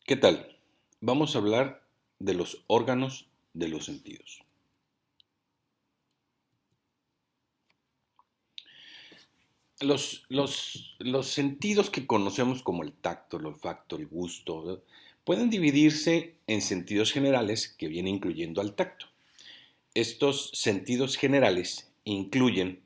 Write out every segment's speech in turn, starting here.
¿Qué tal? Vamos a hablar de los órganos de los sentidos. Los sentidos que conocemos como el tacto, el olfato, el gusto, ¿verdad? Pueden dividirse en sentidos generales que viene incluyendo al tacto. Estos sentidos generales incluyen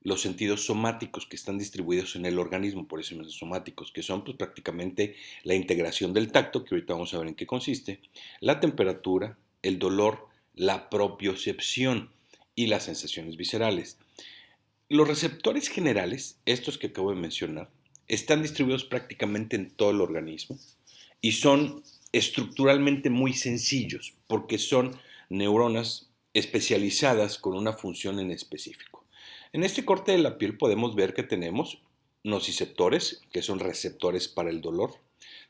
los sentidos somáticos que están distribuidos en el organismo, por eso se llaman somáticos, que son pues, prácticamente la integración del tacto, que ahorita vamos a ver en qué consiste, la temperatura, el dolor, la propiocepción y las sensaciones viscerales. Los receptores generales, estos que acabo de mencionar, están distribuidos prácticamente en todo el organismo y son estructuralmente muy sencillos porque son neuronas especializadas con una función en específico. En este corte de la piel podemos ver que tenemos nociceptores, que son receptores para el dolor,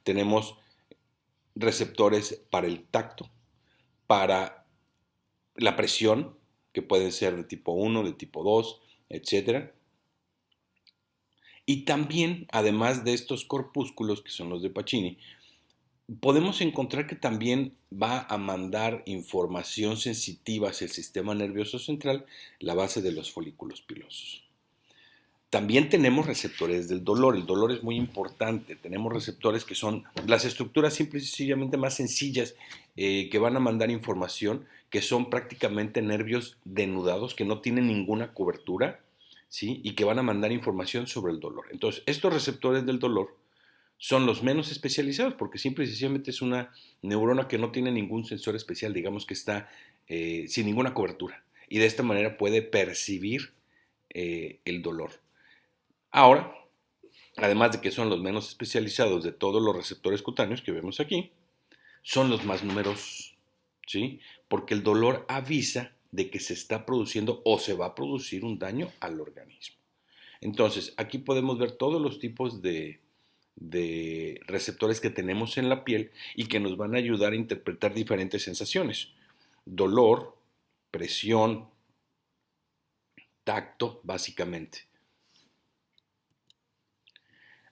tenemos receptores para el tacto, para la presión, que pueden ser de tipo 1, de tipo 2, etcétera. Y también, además de estos corpúsculos, que son los de Pacini, podemos encontrar que también va a mandar información sensitiva hacia el sistema nervioso central, la base de los folículos pilosos. También tenemos receptores del dolor. El dolor es muy importante. Tenemos receptores que son las estructuras simple y sencillamente más sencillas que van a mandar información, que son prácticamente nervios denudados, que no tienen ninguna cobertura, ¿sí? Y que van a mandar información sobre el dolor. Entonces, estos receptores del dolor son los menos especializados porque simple y sencillamente es una neurona que no tiene ningún sensor especial, digamos que está sin ninguna cobertura. Y de esta manera puede percibir el dolor. Ahora, además de que son los menos especializados de todos los receptores cutáneos que vemos aquí, son los más numerosos, ¿sí? Porque el dolor avisa de que se está produciendo o se va a producir un daño al organismo. Entonces, aquí podemos ver todos los tipos de receptores que tenemos en la piel y que nos van a ayudar a interpretar diferentes sensaciones. Dolor, presión, tacto, básicamente.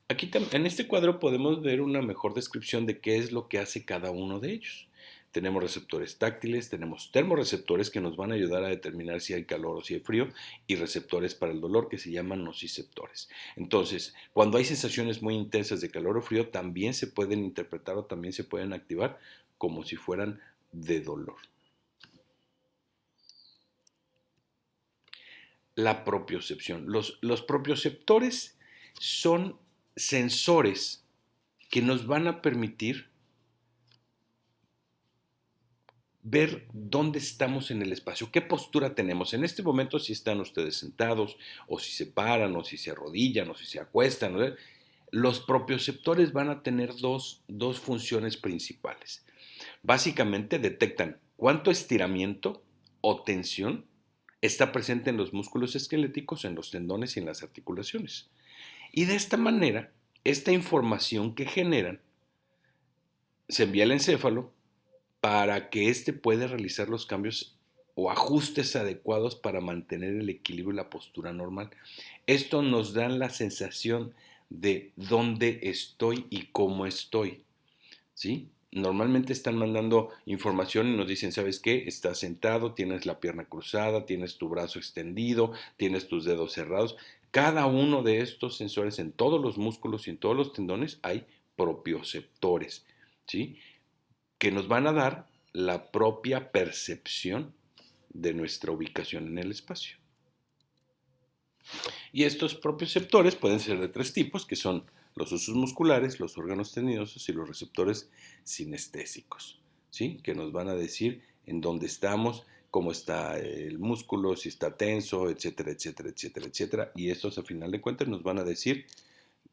Aquí en este cuadro podemos ver una mejor descripción de qué es lo que hace cada uno de ellos. Tenemos receptores táctiles, tenemos termorreceptores que nos van a ayudar a determinar si hay calor o si hay frío y receptores para el dolor que se llaman nociceptores. Entonces, cuando hay sensaciones muy intensas de calor o frío, también se pueden interpretar o también se pueden activar como si fueran de dolor. La propiocepción. Los propioceptores son sensores que nos van a permitir ver dónde estamos en el espacio, qué postura tenemos. En este momento, si están ustedes sentados, o si se paran, o si se arrodillan, o si se acuestan, ¿no? Los propioceptores van a tener dos funciones principales. Básicamente detectan cuánto estiramiento o tensión está presente en los músculos esqueléticos, en los tendones y en las articulaciones. Y de esta manera, esta información que generan se envía al encéfalo para que éste pueda realizar los cambios o ajustes adecuados para mantener el equilibrio y la postura normal. Esto nos da la sensación de dónde estoy y cómo estoy, ¿sí? Normalmente están mandando información y nos dicen, ¿sabes qué? Estás sentado, tienes la pierna cruzada, tienes tu brazo extendido, tienes tus dedos cerrados. Cada uno de estos sensores en todos los músculos y en todos los tendones hay propioceptores, ¿sí? Que nos van a dar la propia percepción de nuestra ubicación en el espacio. Y estos propioceptores pueden ser de tres tipos, que son los usos musculares, los órganos tendinosos y los receptores sinestésicos, ¿sí? Que nos van a decir en dónde estamos, cómo está el músculo, si está tenso, etcétera, etcétera, etcétera, etcétera. Y estos, a final de cuentas, nos van a decir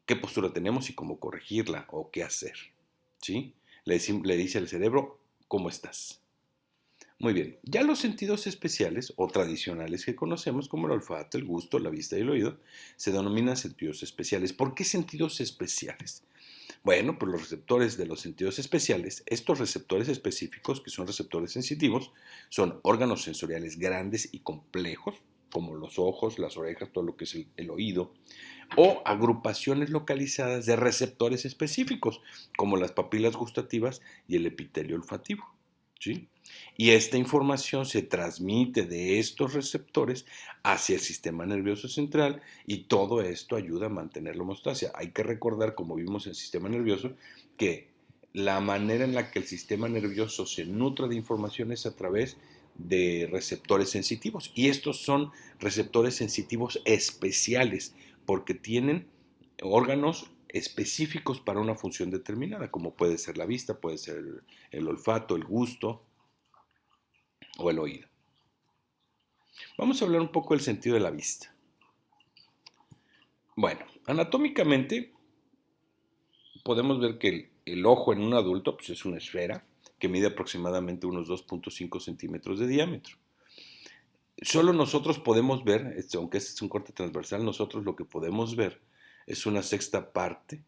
qué postura tenemos y cómo corregirla o qué hacer, ¿sí? Le dice al cerebro, ¿cómo estás? Muy bien, ya los sentidos especiales o tradicionales que conocemos como el olfato, el gusto, la vista y el oído se denominan sentidos especiales. ¿Por qué sentidos especiales? Bueno, pues los receptores de los sentidos especiales, estos receptores específicos que son receptores sensitivos, son órganos sensoriales grandes y complejos, como los ojos, las orejas, todo lo que es el oído, o agrupaciones localizadas de receptores específicos, como las papilas gustativas y el epitelio olfativo, ¿sí? Y esta información se transmite de estos receptores hacia el sistema nervioso central y todo esto ayuda a mantener la homeostasia. Hay que recordar, como vimos en el sistema nervioso, que la manera en la que el sistema nervioso se nutre de información es a través de receptores sensitivos. Y estos son receptores sensitivos especiales porque tienen órganos específicos para una función determinada, como puede ser la vista, puede ser el olfato, el gusto o el oído. Vamos a hablar un poco del sentido de la vista. Bueno, anatómicamente podemos ver que el ojo en un adulto pues es una esfera que mide aproximadamente unos 2.5 centímetros de diámetro. Solo nosotros podemos ver, aunque este es un corte transversal, nosotros lo que podemos ver es una sexta parte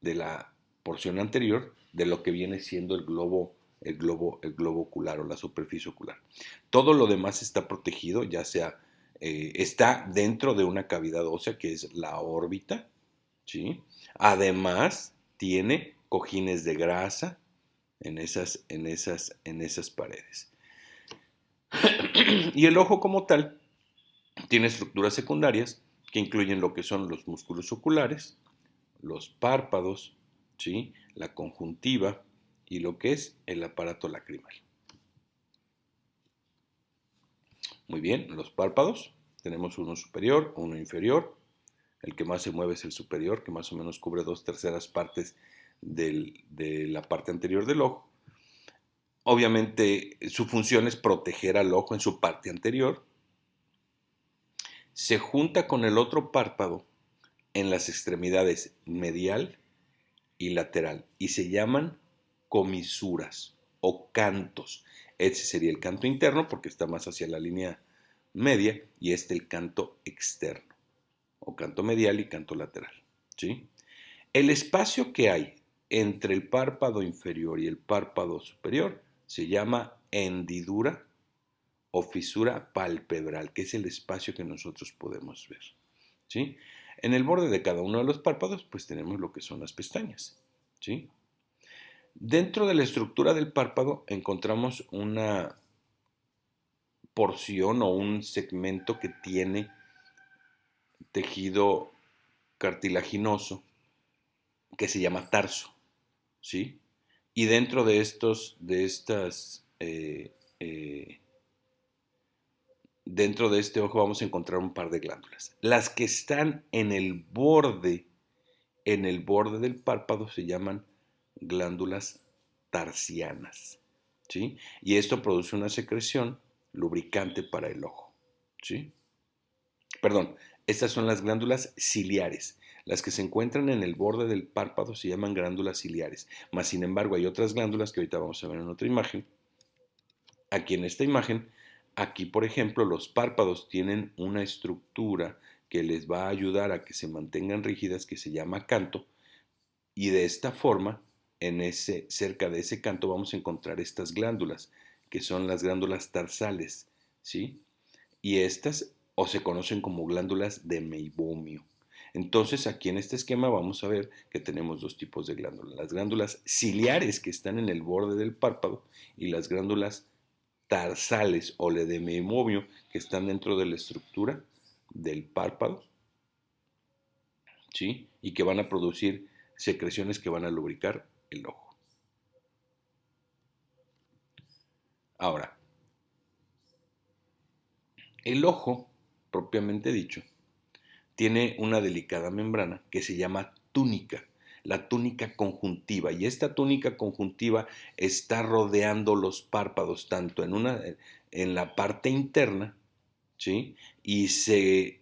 de la porción anterior de lo que viene siendo el globo ocular o la superficie ocular. Todo lo demás está protegido, ya sea está dentro de una cavidad ósea que es la órbita, ¿sí? Además tiene cojines de grasa en esas paredes. Y el ojo como tal tiene estructuras secundarias que incluyen lo que son los músculos oculares, los párpados, ¿sí? La conjuntiva y lo que es el aparato lacrimal. Muy bien, los párpados, tenemos uno superior, uno inferior. El que más se mueve es el superior, que más o menos cubre 2/3 partes de la parte anterior del ojo. Obviamente su función es proteger al ojo en su parte anterior. Se junta con el otro párpado en las extremidades medial y lateral y se llaman comisuras o cantos. Ese sería el canto interno porque está más hacia la línea media y este el canto externo o canto medial y canto lateral, ¿sí? El espacio que hay entre el párpado inferior y el párpado superior se llama hendidura o fisura palpebral, que es el espacio que nosotros podemos ver, ¿sí? En el borde de cada uno de los párpados, pues tenemos lo que son las pestañas, ¿sí? Dentro de la estructura del párpado encontramos una porción o un segmento que tiene tejido cartilaginoso que se llama tarso, ¿sí? Y dentro de dentro de este ojo vamos a encontrar un par de glándulas. Las que están en el borde del párpado se llaman glándulas tarsianas, ¿sí? Y esto produce una secreción lubricante para el ojo, ¿sí? Perdón, estas son las glándulas ciliares. Las que se encuentran en el borde del párpado se llaman glándulas ciliares. Mas, sin embargo, hay otras glándulas que ahorita vamos a ver en otra imagen. Aquí en esta imagen, aquí por ejemplo, los párpados tienen una estructura que les va a ayudar a que se mantengan rígidas, que se llama canto, y de esta forma, cerca de ese canto vamos a encontrar estas glándulas, que son las glándulas tarsales, ¿sí? Y estas o se conocen como glándulas de meibomio. Entonces, aquí en este esquema vamos a ver que tenemos dos tipos de glándulas. Las glándulas ciliares que están en el borde del párpado y las glándulas tarsales o de meibomio que están dentro de la estructura del párpado, ¿sí? Y que van a producir secreciones que van a lubricar el ojo. Ahora, el ojo, propiamente dicho, tiene una delicada membrana que se llama túnica, la túnica conjuntiva. Y esta túnica conjuntiva está rodeando los párpados tanto en la parte interna, ¿sí? Y se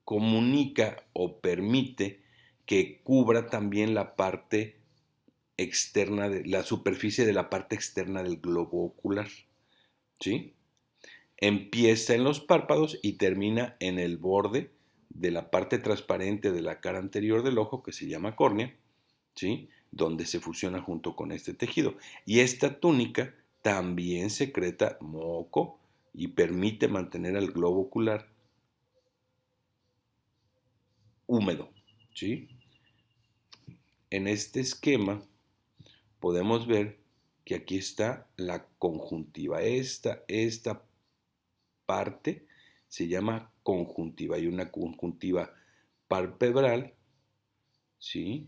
comunica o permite que cubra también la parte externa, la superficie de la parte externa del globo ocular, ¿sí? Empieza en los párpados y termina en el borde de la parte transparente de la cara anterior del ojo, que se llama córnea, ¿sí? Donde se fusiona junto con este tejido. Y esta túnica también secreta moco y permite mantener al globo ocular húmedo, ¿sí? En este esquema podemos ver que aquí está la conjuntiva. Esta parte se llama conjuntiva. Hay una conjuntiva palpebral, ¿sí?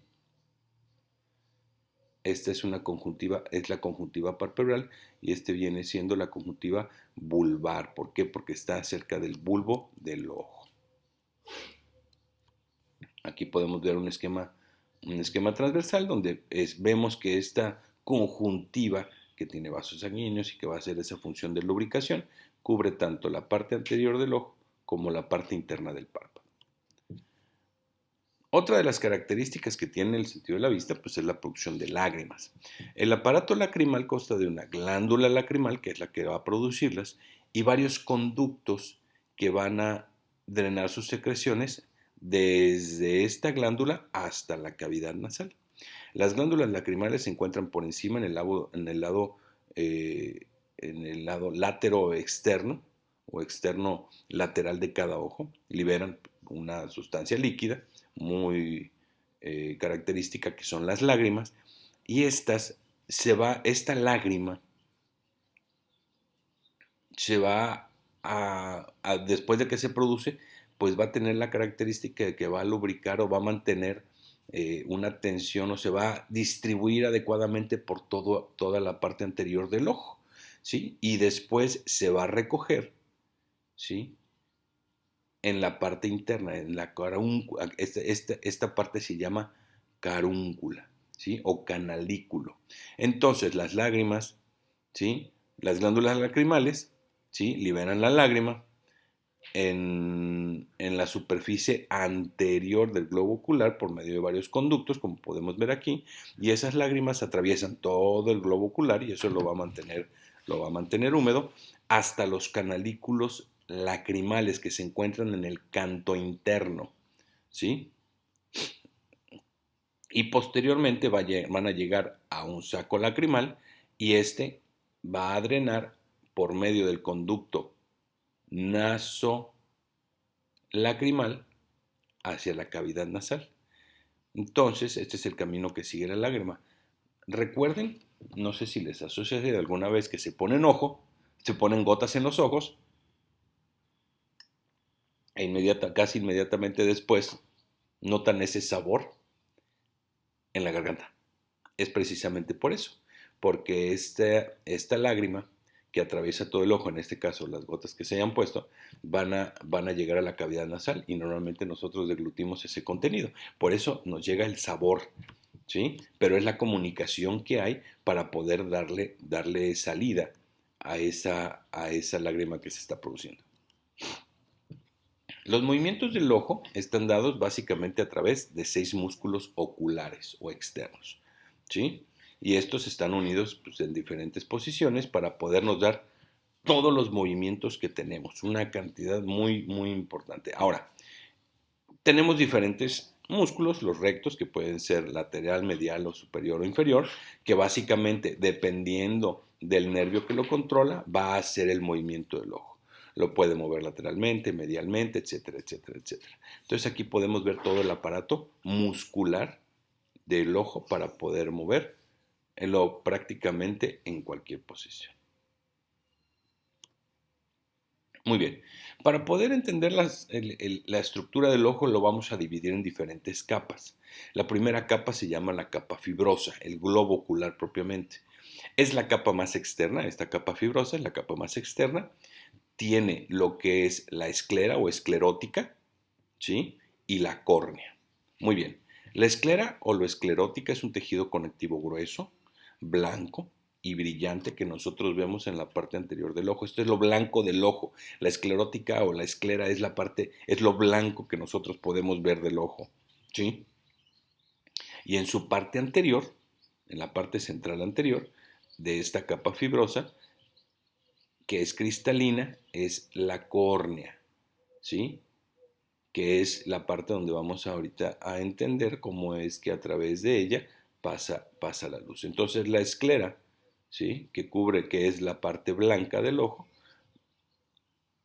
Esta es una conjuntiva, es la conjuntiva palpebral y este viene siendo la conjuntiva vulvar. ¿Por qué? Porque está cerca del bulbo del ojo. Aquí podemos ver un esquema transversal donde vemos que esta conjuntiva que tiene vasos sanguíneos y que va a hacer esa función de lubricación cubre tanto la parte anterior del ojo como la parte interna del párpado. Otra de las características que tiene el sentido de la vista pues es la producción de lágrimas. El aparato lacrimal consta de una glándula lacrimal, que es la que va a producirlas, y varios conductos que van a drenar sus secreciones desde esta glándula hasta la cavidad nasal. Las glándulas lacrimales se encuentran por encima en el lado látero externo o externo lateral de cada ojo. Liberan una sustancia líquida muy característica que son las lágrimas, y esta lágrima se va después de que se produce, pues va a tener la característica de que va a lubricar o va a mantener una tensión, o se va a distribuir adecuadamente por toda la parte anterior del ojo, ¿sí? Y después se va a recoger, ¿sí? En la parte interna, en la carúncula. Esta parte se llama carúncula, ¿sí? O canalículo. Entonces las lágrimas, ¿sí? Las glándulas lacrimales, ¿sí? Liberan la lágrima en la superficie anterior del globo ocular por medio de varios conductos, como podemos ver aquí, y esas lágrimas atraviesan todo el globo ocular y eso lo va a mantener húmedo hasta los canalículos lacrimales que se encuentran en el canto interno, ¿sí? Y posteriormente van a llegar a un saco lacrimal y este va a drenar por medio del conducto nasolacrimal hacia la cavidad nasal. Entonces, este es el camino que sigue la lágrima. Recuerden, no sé si les ha sucedido alguna vez que se ponen gotas en los ojos e casi inmediatamente después notan ese sabor en la garganta. Es precisamente por eso, porque esta lágrima que atraviesa todo el ojo, en este caso las gotas que se hayan puesto, van a llegar a la cavidad nasal y normalmente nosotros deglutimos ese contenido. Por eso nos llega el sabor, ¿sí? Pero es la comunicación que hay para poder darle salida a esa lágrima que se está produciendo. Los movimientos del ojo están dados básicamente a través de 6 músculos oculares o externos, ¿sí? Y estos están unidos pues, en diferentes posiciones para podernos dar todos los movimientos que tenemos, una cantidad muy, muy importante. Ahora, tenemos diferentes músculos, los rectos, que pueden ser lateral, medial o superior o inferior, que básicamente, dependiendo del nervio que lo controla, va a hacer el movimiento del ojo. Lo puede mover lateralmente, medialmente, etcétera, etcétera, etcétera. Entonces aquí podemos ver todo el aparato muscular del ojo para poder moverlo prácticamente en cualquier posición. Muy bien. Para poder entender la estructura del ojo lo vamos a dividir en diferentes capas. La primera capa se llama la capa fibrosa, el globo ocular propiamente. Es la capa más externa, esta capa fibrosa es la capa más externa. Tiene lo que es la esclera o esclerótica, ¿sí? Y la córnea. Muy bien. La esclera o lo esclerótica es un tejido conectivo grueso, blanco y brillante que nosotros vemos en la parte anterior del ojo. Esto es lo blanco del ojo. La esclerótica o la esclera es lo blanco que nosotros podemos ver del ojo, ¿sí? Y en su parte anterior, en la parte central anterior de esta capa fibrosa, que es cristalina, es la córnea, ¿sí? Que es la parte donde vamos ahorita a entender cómo es que a través de ella pasa la luz. Entonces la esclera, ¿sí? Que es la parte blanca del ojo,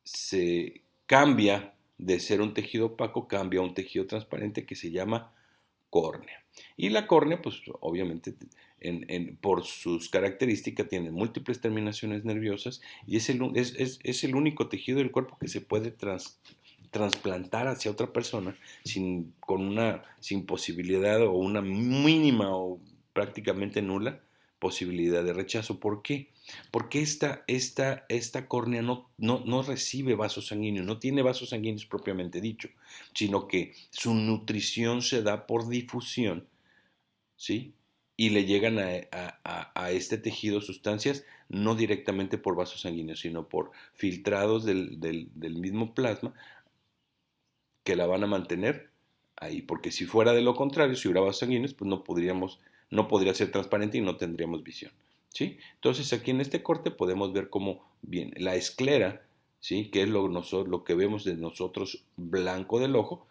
se cambia de ser un tejido opaco cambia a un tejido transparente que se llama córnea. Y la córnea, pues obviamente por sus características tiene múltiples terminaciones nerviosas y es el único tejido del cuerpo que se puede trasplantar hacia otra persona sin posibilidad o una mínima o prácticamente nula posibilidad de rechazo. ¿Por qué? Porque esta córnea no recibe vasos sanguíneos, no tiene vasos sanguíneos propiamente dicho, sino que su nutrición se da por difusión, ¿sí? Y le llegan a este tejido sustancias no directamente por vasos sanguíneos, sino por filtrados del mismo plasma que la van a mantener ahí, porque si fuera de lo contrario, si hubiera vasos sanguíneos, pues no podría ser transparente y no tendríamos visión, ¿sí? Entonces aquí en este corte podemos ver cómo bien la esclera, ¿sí? Que es lo que vemos de nosotros blanco del ojo,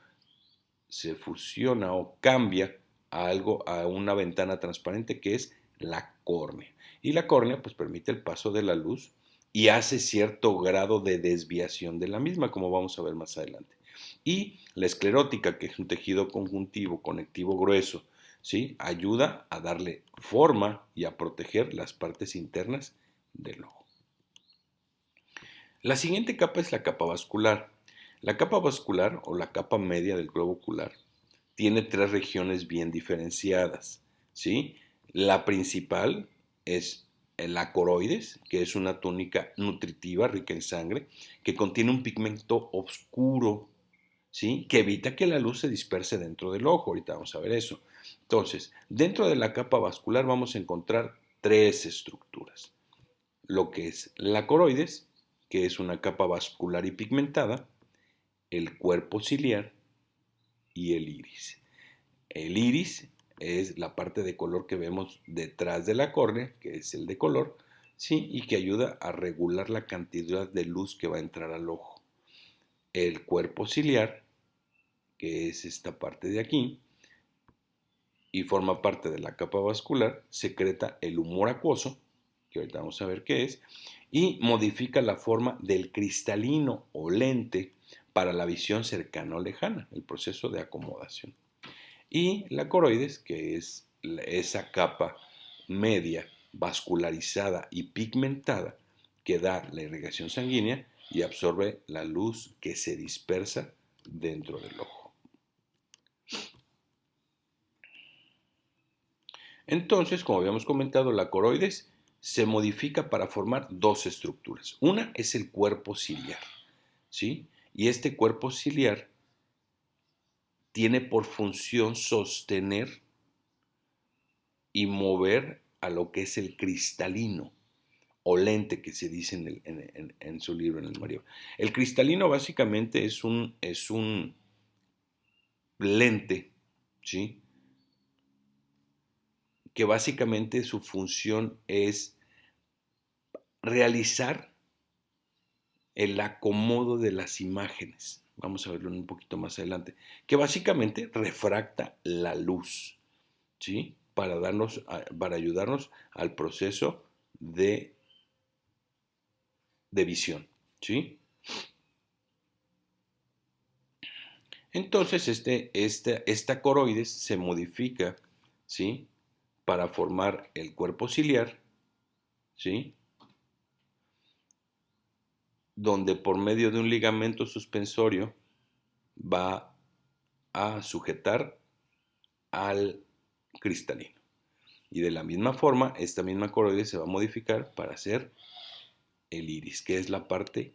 se fusiona o cambia a una ventana transparente que es la córnea. Y la córnea pues permite el paso de la luz y hace cierto grado de desviación de la misma, como vamos a ver más adelante. Y la esclerótica, que es un tejido conjuntivo, conectivo grueso, ¿sí? Ayuda a darle forma y a proteger las partes internas del ojo. La siguiente capa es la capa vascular. La capa vascular o la capa media del globo ocular tiene tres regiones bien diferenciadas, ¿sí? La principal es el coroides, que es una túnica nutritiva rica en sangre, que contiene un pigmento oscuro, ¿sí? Que evita que la luz se disperse dentro del ojo. Ahorita vamos a ver eso. Entonces, dentro de la capa vascular vamos a encontrar tres estructuras. Lo que es la coroides, que es una capa vascular y pigmentada, el cuerpo ciliar y el iris. El iris es la parte de color que vemos detrás de la córnea, que es el de color, ¿sí? Y que ayuda a regular la cantidad de luz que va a entrar al ojo. El cuerpo ciliar, que es esta parte de aquí, y forma parte de la capa vascular, secreta el humor acuoso, que ahorita vamos a ver qué es, y modifica la forma del cristalino o lente para la visión cercana o lejana, el proceso de acomodación. Y la coroides, que es esa capa media vascularizada y pigmentada que da la irrigación sanguínea y absorbe la luz que se dispersa dentro del ojo. Entonces, como habíamos comentado, la coroides se modifica para formar dos estructuras. Una es el cuerpo ciliar, ¿sí? Y este cuerpo ciliar tiene por función sostener y mover a lo que es el cristalino o lente que se dice en su libro, en el Mario. El cristalino básicamente es un lente, ¿sí? Que básicamente su función es realizar el acomodo de las imágenes. Vamos a verlo un poquito más adelante. Que básicamente refracta la luz, ¿sí? Para ayudarnos al proceso de visión, ¿sí? Entonces, esta coroides se modifica, ¿sí? Para formar el cuerpo ciliar, ¿sí? Donde por medio de un ligamento suspensorio va a sujetar al cristalino. Y de la misma forma, esta misma coroides se va a modificar para hacer el iris, que es la parte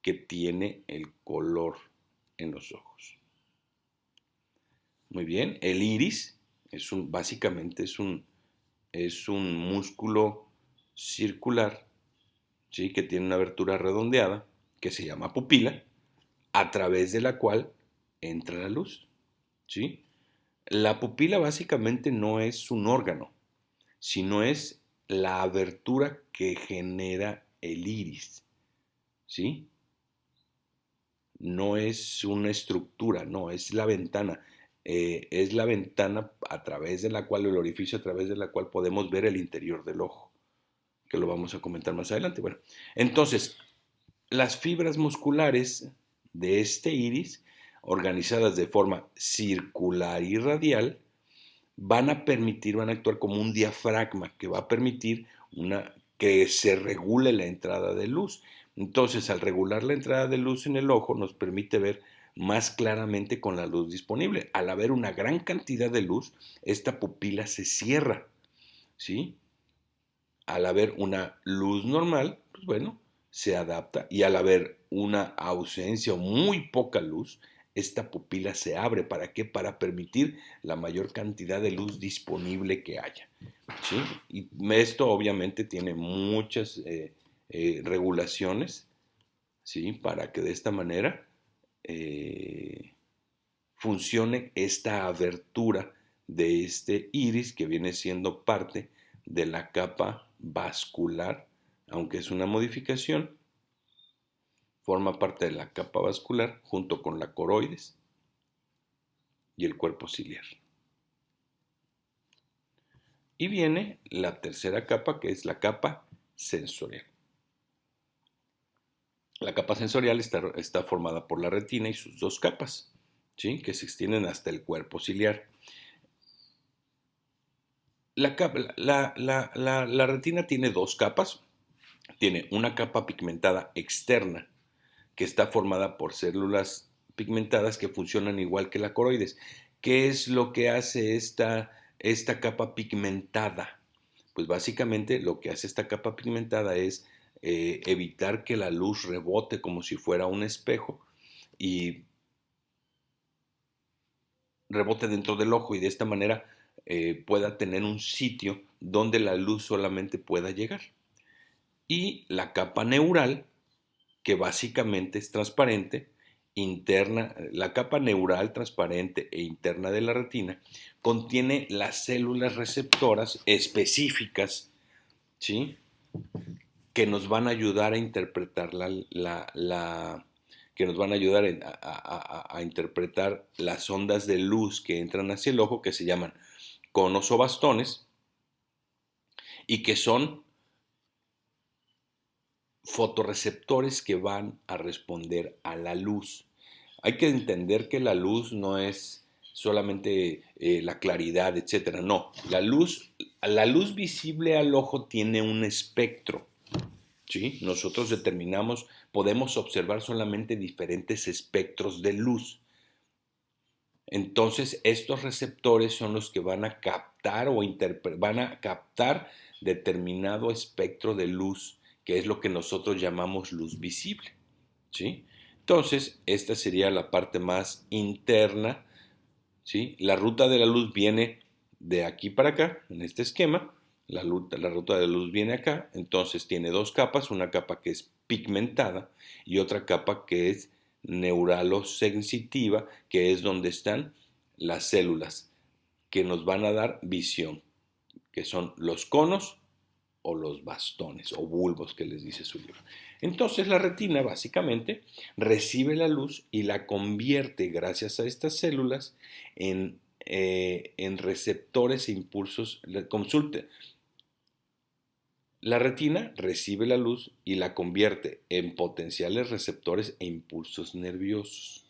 que tiene el color en los ojos. Muy bien, el iris básicamente es un músculo circular, ¿sí? Que tiene una abertura redondeada que se llama pupila, a través de la cual entra la luz, ¿sí? La pupila básicamente no es un órgano, sino es la abertura que genera el iris, ¿sí? No es una estructura, no, es la ventana. Es la ventana a través de la cual, el orificio a través de la cual podemos ver el interior del ojo, que lo vamos a comentar más adelante. Bueno, entonces, las fibras musculares de este iris, organizadas de forma circular y radial, van a actuar como un diafragma que va a permitir que se regule la entrada de luz. Entonces, al regular la entrada de luz en el ojo, nos permite ver más claramente con la luz disponible. Al haber una gran cantidad de luz, esta pupila se cierra, ¿sí? Al haber una luz normal, pues bueno, se adapta, y al haber una ausencia o muy poca luz, esta pupila se abre. ¿Para qué? Para permitir la mayor cantidad de luz disponible que haya, ¿sí? Y esto obviamente tiene muchas regulaciones, ¿sí? Para que de esta manera funcione esta abertura de este iris, que viene siendo parte de la capa vascular, aunque es una modificación, forma parte de la capa vascular junto con la coroides y el cuerpo ciliar. Y viene la tercera capa, que es la capa sensorial. La capa sensorial está formada por la retina y sus dos capas, ¿sí? Que se extienden hasta el cuerpo ciliar. La retina tiene dos capas. Tiene una capa pigmentada externa, que está formada por células pigmentadas que funcionan igual que la coroides. ¿Qué es lo que hace esta capa pigmentada? Pues básicamente lo que hace esta capa pigmentada es evitar que la luz rebote como si fuera un espejo y rebote dentro del ojo, y de esta manera pueda tener un sitio donde la luz solamente pueda llegar. Y la capa neural, que básicamente es transparente, interna. La capa neural transparente e interna de la retina contiene las células receptoras específicas, ¿sí? Que nos van a ayudar a interpretar que nos van a ayudar a interpretar las ondas de luz que entran hacia el ojo, que se llaman conos o bastones, y que son fotorreceptores que van a responder a la luz. Hay que entender que la luz no es solamente la claridad, etcétera. No, la luz visible al ojo tiene un espectro, ¿sí? Nosotros podemos observar solamente diferentes espectros de luz. Entonces, estos receptores son los que van a captar van a captar determinado espectro de luz, que es lo que nosotros llamamos luz visible, ¿sí? Entonces, esta sería la parte más interna, ¿sí? La ruta de la luz viene de aquí para acá, en este esquema. La ruta de la luz viene acá, entonces tiene dos capas, una capa que es pigmentada y otra capa que es neuralosensitiva, que es donde están las células que nos van a dar visión, que son los conos o los bastones o bulbos que les dice su libro. Entonces la retina básicamente recibe la luz y la convierte, gracias a estas células, en receptores e impulsos. Consulte. La retina recibe la luz y la convierte en potenciales receptores e impulsos nerviosos.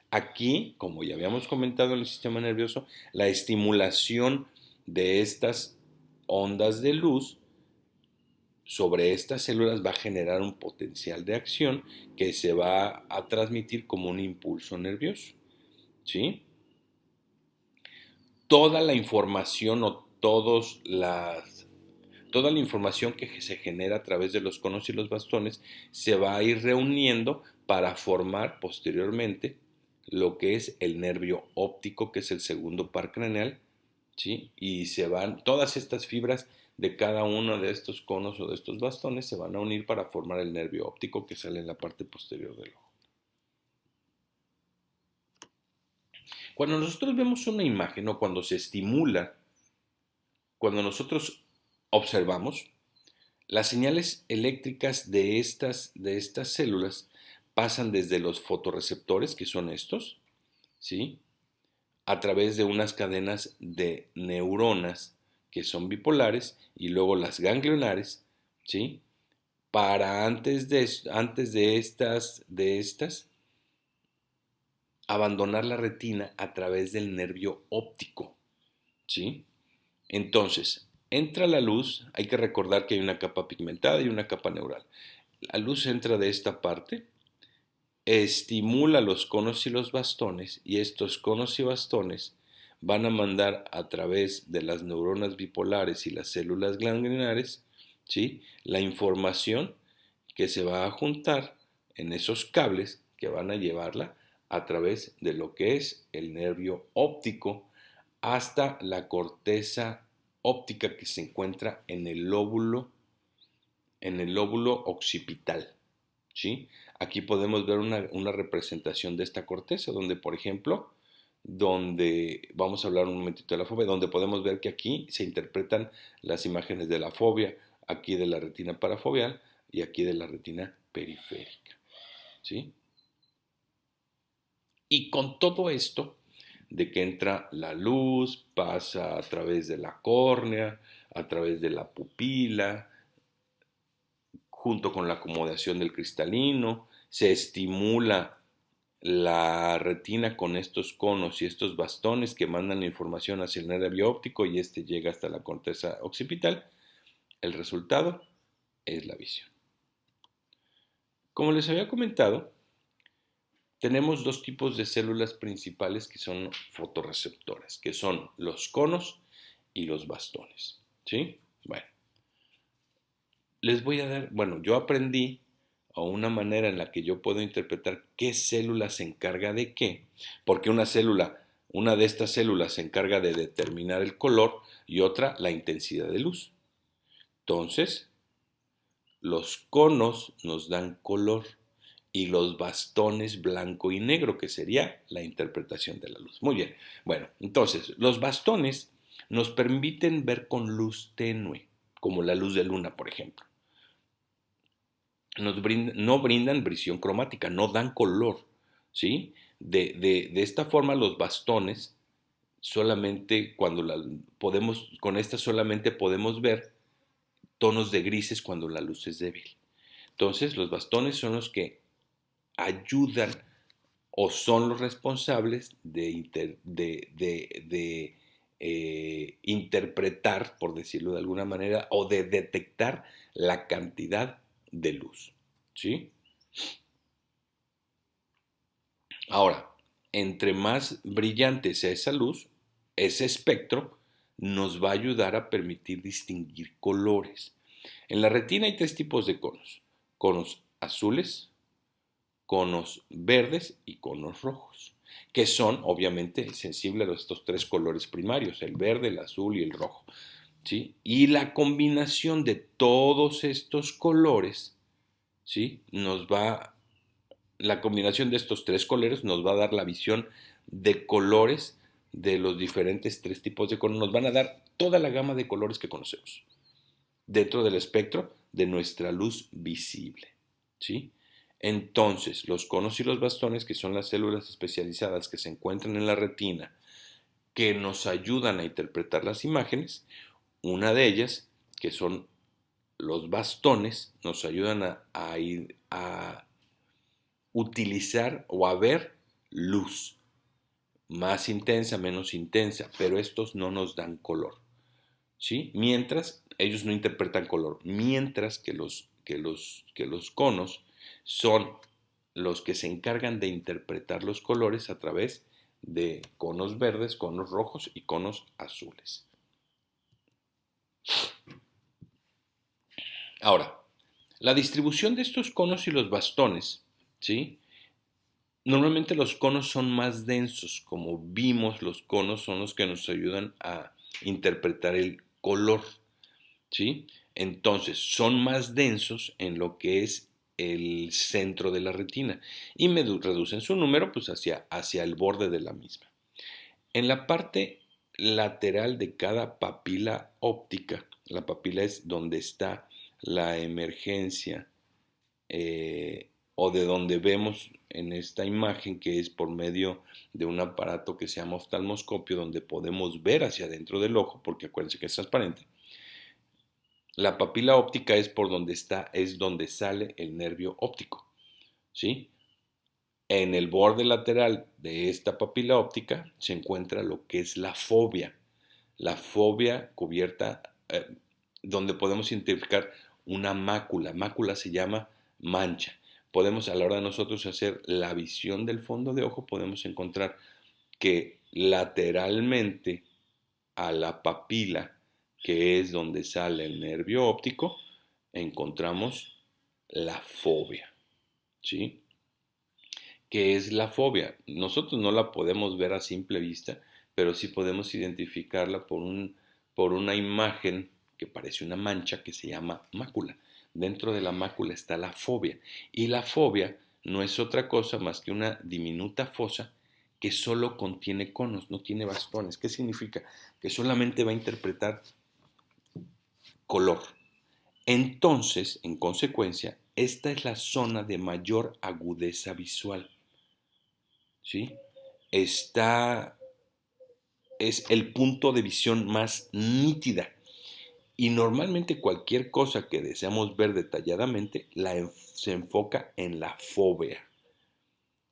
Aquí, como ya habíamos comentado en el sistema nervioso, la estimulación de estas ondas de luz sobre estas células va a generar un potencial de acción que se va a transmitir como un impulso nervioso, ¿sí? Toda la información o toda la información que se genera a través de los conos y los bastones se va a ir reuniendo para formar posteriormente lo que es el nervio óptico, que es el segundo par craneal, ¿sí? Y todas estas fibras de cada uno de estos conos o de estos bastones se van a unir para formar el nervio óptico, que sale en la parte posterior del ojo. Cuando nosotros vemos una imagen o cuando se estimula, cuando nosotros observamos, las señales eléctricas de estas células pasan desde los fotorreceptores, que son estos, ¿sí? A través de unas cadenas de neuronas que son bipolares, y luego las ganglionares, ¿sí? Para antes de estas abandonar la retina a través del nervio óptico, ¿sí? Entonces, entra la luz, hay que recordar que hay una capa pigmentada y una capa neural. La luz entra de esta parte, estimula los conos y los bastones, y estos conos y bastones van a mandar a través de las neuronas bipolares y las células ganglionares, ¿sí?, la información que se va a juntar en esos cables que van a llevarla a través de lo que es el nervio óptico hasta la corteza óptica que se encuentra en el lóbulo occipital, ¿sí? Aquí podemos ver una representación de esta corteza, donde, por ejemplo, donde vamos a hablar un momentito de la fobia, donde podemos ver que aquí se interpretan las imágenes de la fobia, aquí de la retina parafoveal y aquí de la retina periférica, ¿sí? Y con todo esto, de que entra la luz, pasa a través de la córnea, a través de la pupila, junto con la acomodación del cristalino, se estimula la retina con estos conos y estos bastones que mandan la información hacia el nervio óptico y este llega hasta la corteza occipital. El resultado es la visión. Como les había comentado, tenemos dos tipos de células principales que son fotorreceptoras, que son los conos y los bastones, ¿sí? Bueno, les voy a dar, bueno, yo aprendí a una manera en la que yo puedo interpretar qué célula se encarga de qué, porque una de estas células se encarga de determinar el color y otra la intensidad de luz. Entonces, los conos nos dan color y los bastones blanco y negro, que sería la interpretación de la luz. Muy bien, bueno, entonces, los bastones nos permiten ver con luz tenue, como la luz de luna, por ejemplo. No brindan visión cromática, no dan color, ¿sí? De esta forma los bastones solamente con estas solamente podemos ver tonos de grises cuando la luz es débil. Entonces los bastones son los que ayudan o son los responsables de interpretar, por decirlo de alguna manera, o de detectar la cantidad de luz, ¿sí? Ahora, entre más brillante sea esa luz, ese espectro nos va a ayudar a permitir distinguir colores. En la retina hay tres tipos de conos: conos azules, conos verdes y conos rojos, que son obviamente sensibles a estos tres colores primarios: el verde, el azul y el rojo, ¿sí? Y la combinación de todos estos colores, ¿sí?, la combinación de estos tres colores nos va a dar la visión de colores de los diferentes tres tipos de conos. Nos van a dar toda la gama de colores que conocemos dentro del espectro de nuestra luz visible, ¿sí? Entonces, los conos y los bastones, que son las células especializadas que se encuentran en la retina, que nos ayudan a interpretar las imágenes, una de ellas, que son los bastones, nos ayudan a utilizar o a ver luz, más intensa, menos intensa, pero estos no nos dan color, ¿sí? Mientras ellos no interpretan color, mientras que los conos son los que se encargan de interpretar los colores a través de conos verdes, conos rojos y conos azules. Ahora, la distribución de estos conos y los bastones, ¿sí? Normalmente los conos son más densos, como vimos, los conos son los que nos ayudan a interpretar el color, ¿sí? Entonces, son más densos en lo que es el centro de la retina y reducen su número pues hacia el borde de la misma. En la parte lateral de cada papila óptica, la papila es donde está la emergencia, o de donde vemos en esta imagen, que es por medio de un aparato que se llama oftalmoscopio, donde podemos ver hacia adentro del ojo, porque acuérdense que es transparente. La papila óptica es donde sale el nervio óptico, ¿sí? En el borde lateral de esta papila óptica se encuentra lo que es la fóvea. La fóvea cubierta, donde podemos identificar una mácula. Mácula se llama mancha. Podemos, a la hora de nosotros hacer la visión del fondo de ojo, podemos encontrar que lateralmente a la papila, que es donde sale el nervio óptico, encontramos la fóvea, ¿sí? ¿Qué es la fóvea? Nosotros no la podemos ver a simple vista, pero sí podemos identificarla por una imagen que parece una mancha que se llama mácula. Dentro de la mácula está la fóvea, y la fóvea no es otra cosa más que una diminuta fosa que solo contiene conos, no tiene bastones. ¿Qué significa? Que solamente va a interpretar color. Entonces, en consecuencia, esta es la zona de mayor agudeza visual, ¿sí? Esta es el punto de visión más nítida, y normalmente cualquier cosa que deseamos ver detalladamente se enfoca en la fóvea,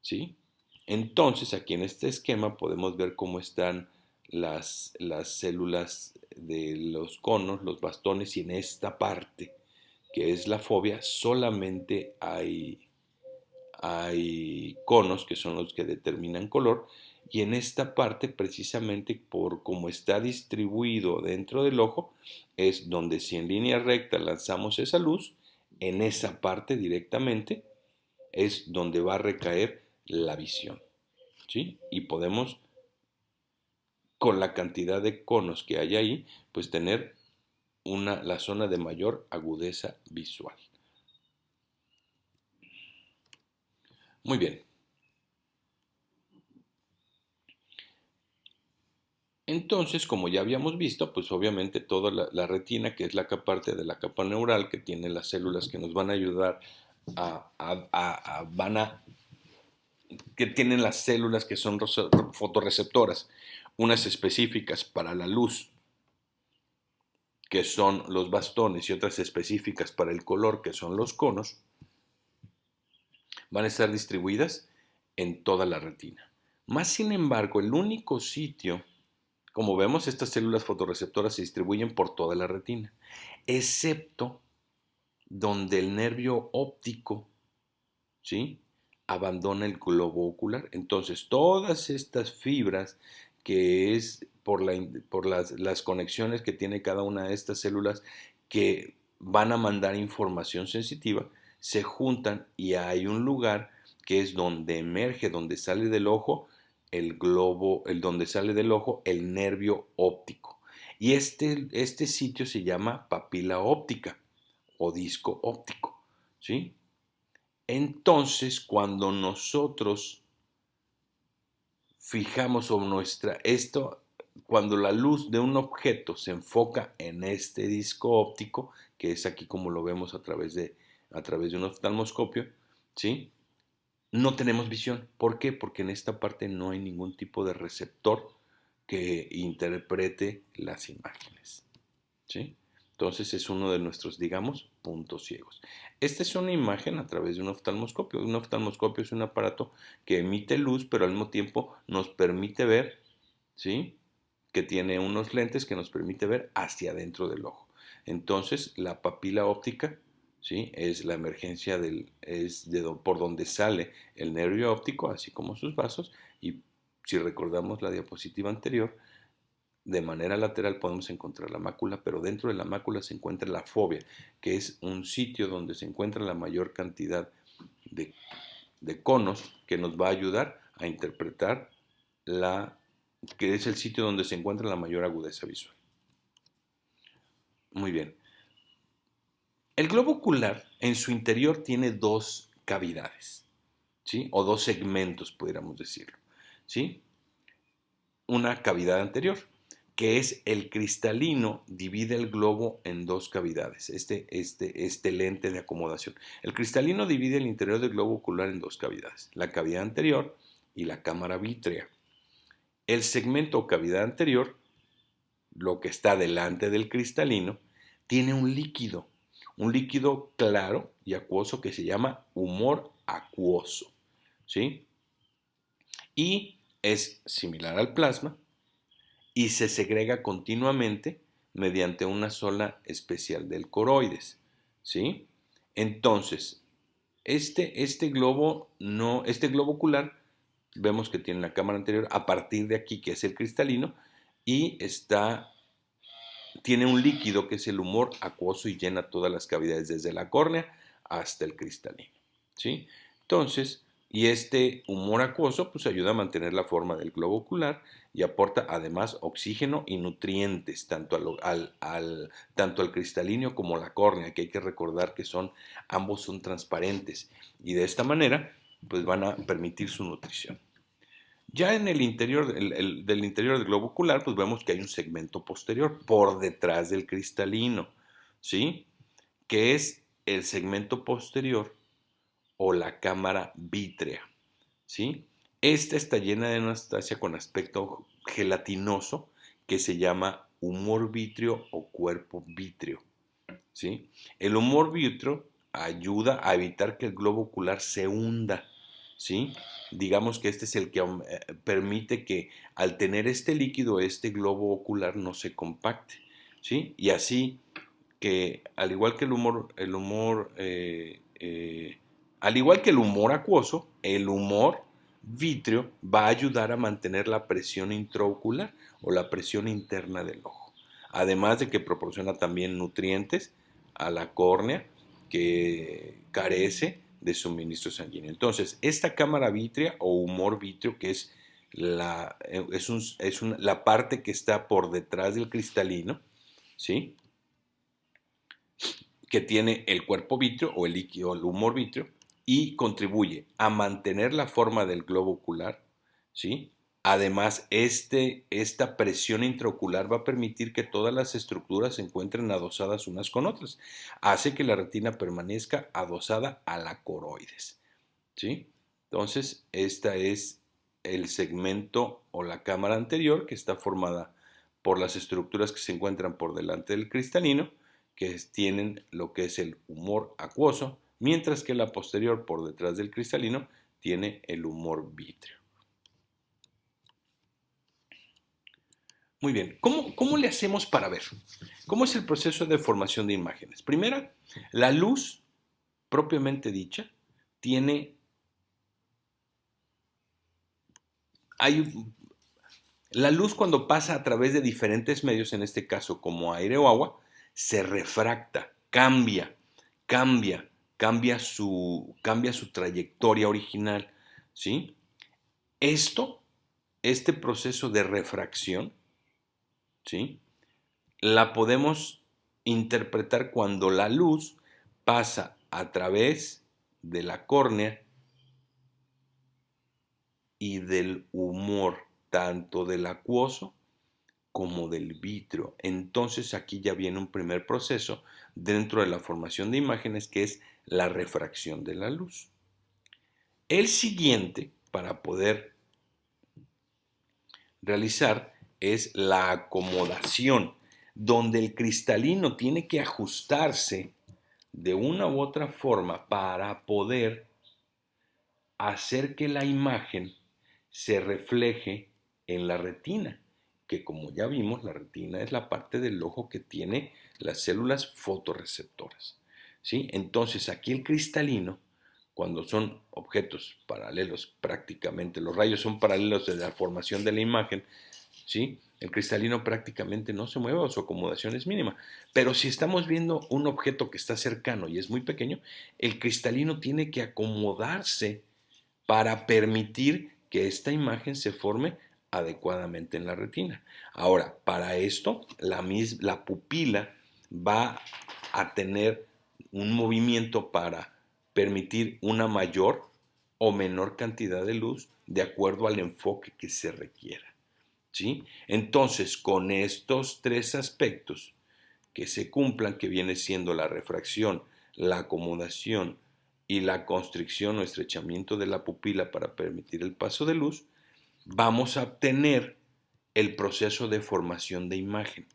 ¿sí? Entonces, aquí en este esquema podemos ver cómo están las células de los conos, los bastones, y en esta parte, que es la fóvea, solamente hay conos que son los que determinan color, y en esta parte, precisamente por cómo está distribuido dentro del ojo, es donde, si en línea recta lanzamos esa luz, en esa parte directamente es donde va a recaer la visión, ¿sí? Y podemos, con la cantidad de conos que hay ahí, pues tener la zona de mayor agudeza visual. Muy bien. Entonces, como ya habíamos visto, pues obviamente toda la retina, que es la parte de la capa neural, que tiene las células que nos van a ayudar que tienen las células que son fotorreceptoras, unas específicas para la luz, que son los bastones, y otras específicas para el color, que son los conos, van a estar distribuidas en toda la retina. Más sin embargo, el único sitio, como vemos, estas células fotorreceptoras se distribuyen por toda la retina, excepto donde el nervio óptico, ¿sí?, abandona el globo ocular. Entonces, todas estas fibras, que es por las conexiones que tiene cada una de estas células que van a mandar información sensitiva, se juntan, y hay un lugar que es donde emerge, donde sale del ojo el globo, donde sale del ojo el nervio óptico. Y este sitio se llama papila óptica o disco óptico, ¿sí? Entonces, cuando nosotros fijamos sobre cuando la luz de un objeto se enfoca en este disco óptico, que es aquí como lo vemos a través de un oftalmoscopio, ¿sí?, no tenemos visión. ¿Por qué? Porque en esta parte no hay ningún tipo de receptor que interprete las imágenes, ¿sí? Entonces es uno de nuestros, digamos, puntos ciegos. Esta es una imagen a través de un oftalmoscopio. Un oftalmoscopio es un aparato que emite luz, pero al mismo tiempo nos permite ver, ¿sí?, que tiene unos lentes que nos permite ver hacia adentro del ojo. Entonces, la papila óptica, ¿sí?, es la emergencia por donde sale el nervio óptico, así como sus vasos. Y si recordamos la diapositiva anterior, de manera lateral podemos encontrar la mácula, pero dentro de la mácula se encuentra la fóvea, que es un sitio donde se encuentra la mayor cantidad de conos, que nos va a ayudar a interpretar que es el sitio donde se encuentra la mayor agudeza visual. Muy bien. El globo ocular en su interior tiene dos cavidades, ¿sí?, o dos segmentos, pudiéramos decirlo, ¿sí? Una cavidad anterior, que es el cristalino, divide el globo en dos cavidades, este lente de acomodación. El cristalino divide el interior del globo ocular en dos cavidades, la cavidad anterior y la cámara vítrea. El segmento o cavidad anterior, lo que está delante del cristalino, tiene un líquido claro y acuoso que se llama humor acuoso, ¿sí? y es similar al plasma y se segrega continuamente mediante una sola especial del coroides, ¿sí? Entonces, este globo no, este globo ocular, vemos que tiene la cámara anterior a partir de aquí, que es el cristalino, y tiene un líquido que es el humor acuoso y llena todas las cavidades desde la córnea hasta el cristalino, ¿sí? Entonces, y este humor acuoso pues ayuda a mantener la forma del globo ocular y aporta además oxígeno y nutrientes tanto al cristalino como a la córnea, que hay que recordar que ambos son transparentes y de esta manera pues van a permitir su nutrición. Ya en el interior, del interior del globo ocular, pues vemos que hay un segmento posterior por detrás del cristalino, ¿sí? Que es el segmento posterior o la cámara vítrea, ¿sí? Esta está llena de una sustancia con aspecto gelatinoso que se llama humor vítreo o cuerpo vítreo, ¿sí? El humor vítreo ayuda a evitar que el globo ocular se hunda, ¿sí? Digamos que este es el que permite que al tener este líquido, este globo ocular no se compacte, ¿sí? Y así que al igual que al igual que el humor acuoso, el humor vítreo va a ayudar a mantener la presión intraocular o la presión interna del ojo. Además de que proporciona también nutrientes a la córnea que carece de suministro sanguíneo. Entonces, esta cámara vítrea o humor vítreo, que es la parte que está por detrás del cristalino, ¿sí? Que tiene el cuerpo vítreo o el líquido, el humor vítreo, y contribuye a mantener la forma del globo ocular, ¿sí? Además, esta presión intraocular va a permitir que todas las estructuras se encuentren adosadas unas con otras. Hace que la retina permanezca adosada a la coroides, ¿sí? Entonces, esta es el segmento o la cámara anterior que está formada por las estructuras que se encuentran por delante del cristalino, que tienen lo que es el humor acuoso, mientras que la posterior por detrás del cristalino tiene el humor vítreo. Muy bien, ¿cómo le hacemos para ver? ¿Cómo es el proceso de formación de imágenes? Primero, la luz, propiamente dicha, la luz cuando pasa a través de diferentes medios, en este caso como aire o agua, se refracta, cambia, cambia su trayectoria original, ¿sí? Este proceso de refracción, ¿sí? La podemos interpretar cuando la luz pasa a través de la córnea y del humor, tanto del acuoso como del vítreo. Entonces aquí ya viene un primer proceso dentro de la formación de imágenes que es la refracción de la luz. El siguiente, para poder realizar, es la acomodación, donde el cristalino tiene que ajustarse de una u otra forma para poder hacer que la imagen se refleje en la retina, que como ya vimos, la retina es la parte del ojo que tiene las células fotorreceptoras, ¿sí? Entonces aquí el cristalino, cuando son objetos paralelos prácticamente, los rayos son paralelos de la formación de la imagen, ¿sí? El cristalino prácticamente no se mueve o su acomodación es mínima. Pero si estamos viendo un objeto que está cercano y es muy pequeño, el cristalino tiene que acomodarse para permitir que esta imagen se forme adecuadamente en la retina. Ahora, para esto, la pupila va a tener un movimiento para permitir una mayor o menor cantidad de luz de acuerdo al enfoque que se requiera, ¿sí? Entonces, con estos tres aspectos que se cumplan, que viene siendo la refracción, la acomodación y la constricción o estrechamiento de la pupila para permitir el paso de luz, vamos a obtener el proceso de formación de imagen.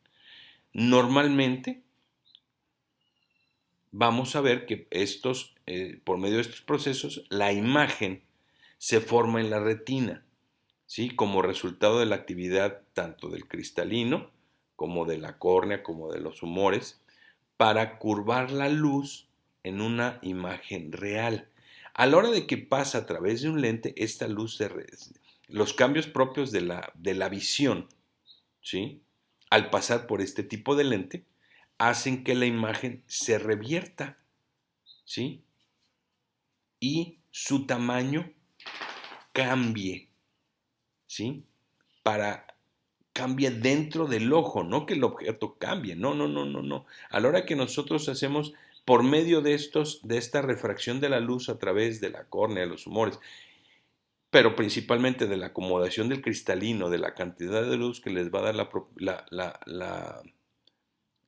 Normalmente vamos a ver que por medio de estos procesos, la imagen se forma en la retina, ¿sí? Como resultado de la actividad tanto del cristalino como de la córnea, como de los humores, para curvar la luz en una imagen real. A la hora de que pasa a través de un lente, esta luz los cambios propios de la visión, ¿sí? Al pasar por este tipo de lente, hacen que la imagen se revierta, ¿sí? Y su tamaño cambie, ¿sí? Para cambie dentro del ojo, no que el objeto cambie, no, no, no, no, no. A la hora que nosotros hacemos por medio de esta refracción de la luz a través de la córnea, de los humores, pero principalmente de la acomodación del cristalino, de la cantidad de luz que les va a dar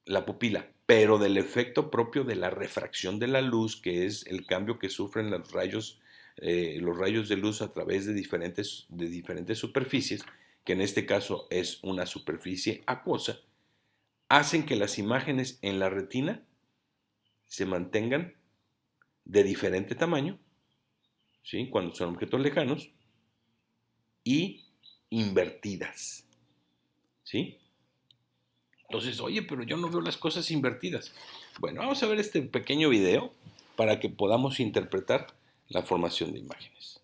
la pupila, pero del efecto propio de la refracción de la luz, que es el cambio que sufren los rayos de luz a través de diferentes superficies, que en este caso es una superficie acuosa, hacen que las imágenes en la retina se mantengan de diferente tamaño, ¿sí? Cuando son objetos lejanos, y invertidas, ¿sí? Entonces, oye, pero yo no veo las cosas invertidas. Bueno, vamos a ver este pequeño video para que podamos interpretar la formación de imágenes.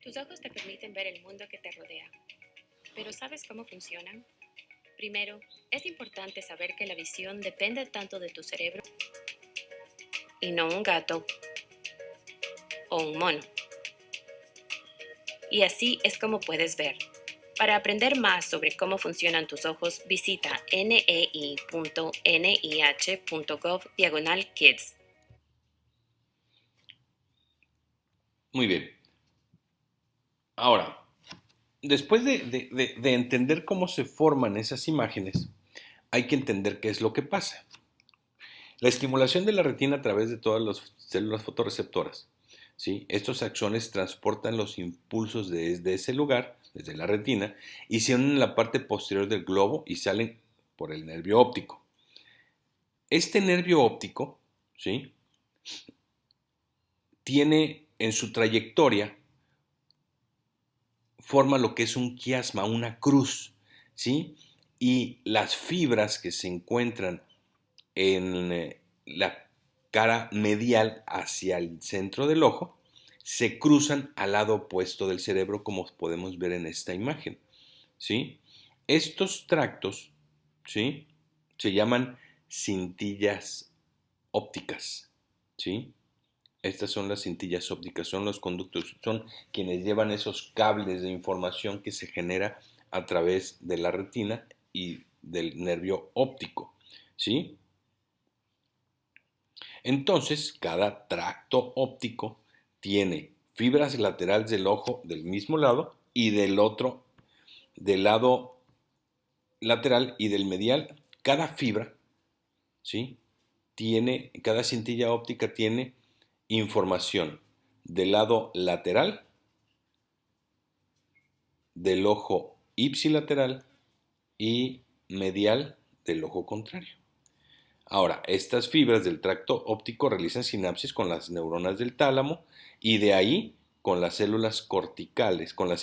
Tus ojos te permiten ver el mundo que te rodea, pero ¿sabes cómo funcionan? Primero, es importante saber que la visión depende tanto de tu cerebro y no un gato o un mono. Y así es como puedes ver. Para aprender más sobre cómo funcionan tus ojos, visita nei.nih.gov/kids. Muy bien. Ahora, después de entender cómo se forman esas imágenes, hay que entender qué es lo que pasa. La estimulación de la retina a través de todas las células fotorreceptoras, ¿sí? Estos axones transportan los impulsos desde ese lugar, desde la retina, y se unen en la parte posterior del globo y salen por el nervio óptico. Este nervio óptico, ¿sí? Tiene en su trayectoria, forma lo que es un quiasma, una cruz, ¿sí? Y las fibras que se encuentran en la cara medial hacia el centro del ojo se cruzan al lado opuesto del cerebro, como podemos ver en esta imagen, ¿sí? Estos tractos, ¿sí? Se llaman cintillas ópticas, ¿sí? Estas son las cintillas ópticas, son los conductos, son quienes llevan esos cables de información que se genera a través de la retina y del nervio óptico, ¿sí? Entonces, cada tracto óptico tiene fibras laterales del ojo del mismo lado y del otro, del lado lateral y del medial. Cada fibra, ¿sí? Cada cintilla óptica tiene información del lado lateral, del ojo ipsilateral y medial del ojo contrario. Ahora, estas fibras del tracto óptico realizan sinapsis con las neuronas del tálamo y de ahí con las células corticales, con las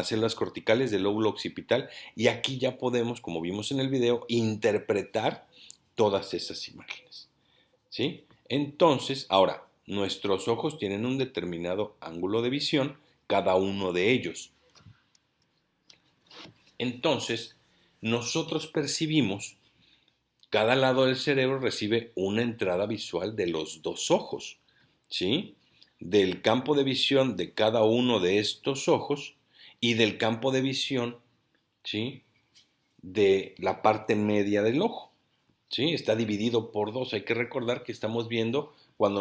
células corticales del lóbulo occipital, y aquí ya podemos, como vimos en el video, interpretar todas esas imágenes, ¿sí? Entonces, ahora, nuestros ojos tienen un determinado ángulo de visión, cada uno de ellos. Entonces, nosotros percibimos, cada lado del cerebro recibe una entrada visual de los dos ojos, ¿sí? Del campo de visión de cada uno de estos ojos y del campo de visión, ¿sí? De la parte media del ojo, ¿sí? Está dividido por dos. Hay que recordar que estamos viendo cuando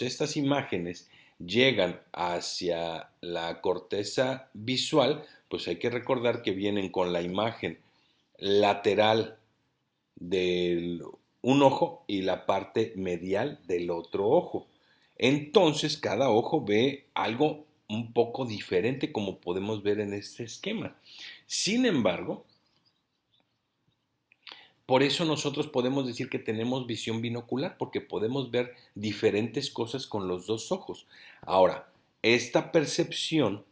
estas imágenes llegan hacia la corteza visual, pues hay que recordar que vienen con la imagen lateral de un ojo y la parte medial del otro ojo. Entonces cada ojo ve algo un poco diferente, como podemos ver en este esquema. Sin embargo, por eso nosotros podemos decir que tenemos visión binocular, porque podemos ver diferentes cosas con los dos ojos. Ahora, esta percepción,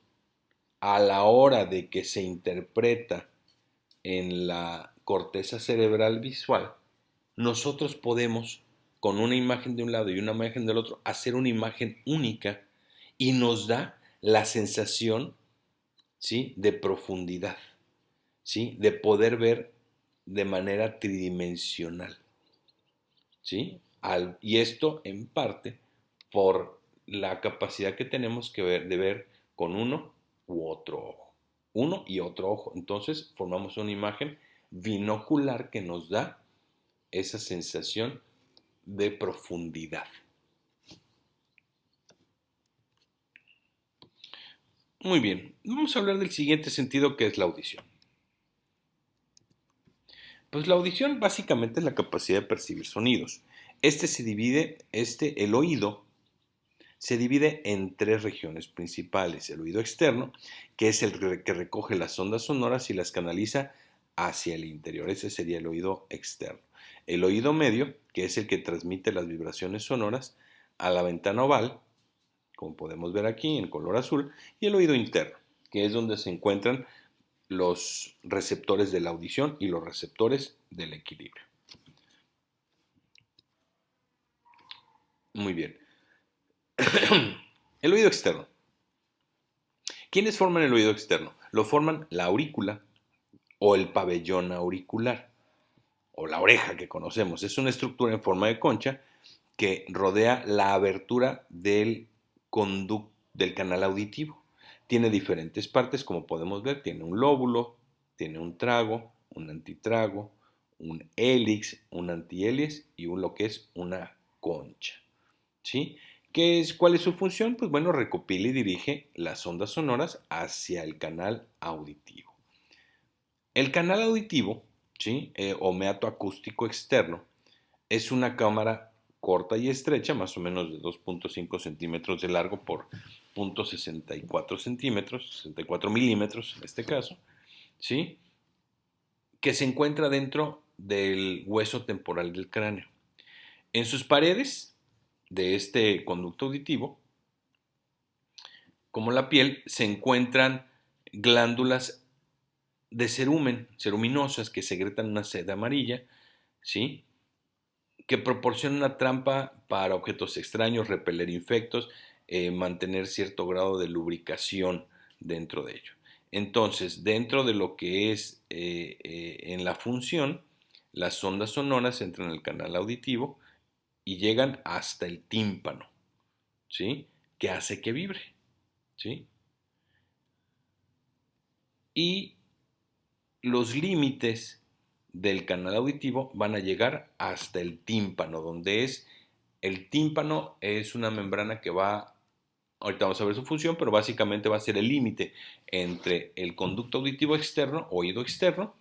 a la hora de que se interpreta en la corteza cerebral visual, nosotros podemos, con una imagen de un lado y una imagen del otro, hacer una imagen única y nos da la sensación, ¿sí?, de profundidad, ¿sí?, de poder ver de manera tridimensional, ¿sí? Y esto en parte por la capacidad que tenemos de ver con uno u otro ojo, uno y otro ojo. Entonces formamos una imagen binocular que nos da esa sensación de profundidad. Muy bien, vamos a hablar del siguiente sentido, que es la audición. Pues la audición básicamente es la capacidad de percibir sonidos. El oído se divide en tres regiones principales. El oído externo, que es el que recoge las ondas sonoras y las canaliza hacia el interior. Ese sería el oído externo. El oído medio, que es el que transmite las vibraciones sonoras a la ventana oval, como podemos ver aquí en color azul, y el oído interno, que es donde se encuentran los receptores de la audición y los receptores del equilibrio. Muy bien. El oído externo. ¿Quiénes forman el oído externo? Lo forman la aurícula o el pabellón auricular, o la oreja que conocemos. Es una estructura en forma de concha que rodea la abertura del canal auditivo. Tiene diferentes partes, como podemos ver. Tiene un lóbulo, tiene un trago, un antitrago, un hélix, un antihélix y lo que es una concha, ¿sí? ¿Cuál es su función? Pues bueno, recopila y dirige las ondas sonoras hacia el canal auditivo. El canal auditivo, ¿sí?, o meato acústico externo, es una cámara corta y estrecha, más o menos de 2.5 centímetros de largo por 0.64 centímetros, 64 milímetros en este caso, ¿sí?, que se encuentra dentro del hueso temporal del cráneo. En sus paredes de este conducto auditivo, como la piel, se encuentran glándulas de ceruminosas que secretan una sed amarilla, ¿sí?, que proporciona una trampa para objetos extraños, repeler infectos, mantener cierto grado de lubricación dentro de ello. Entonces, dentro de lo que es en la función, las ondas sonoras entran en el canal auditivo y llegan hasta el tímpano, ¿sí?, que hace que vibre, ¿sí? Y los límites del canal auditivo van a llegar hasta el tímpano, el tímpano es una membrana que ahorita vamos a ver su función, pero básicamente va a ser el límite entre el conducto auditivo externo, oído externo,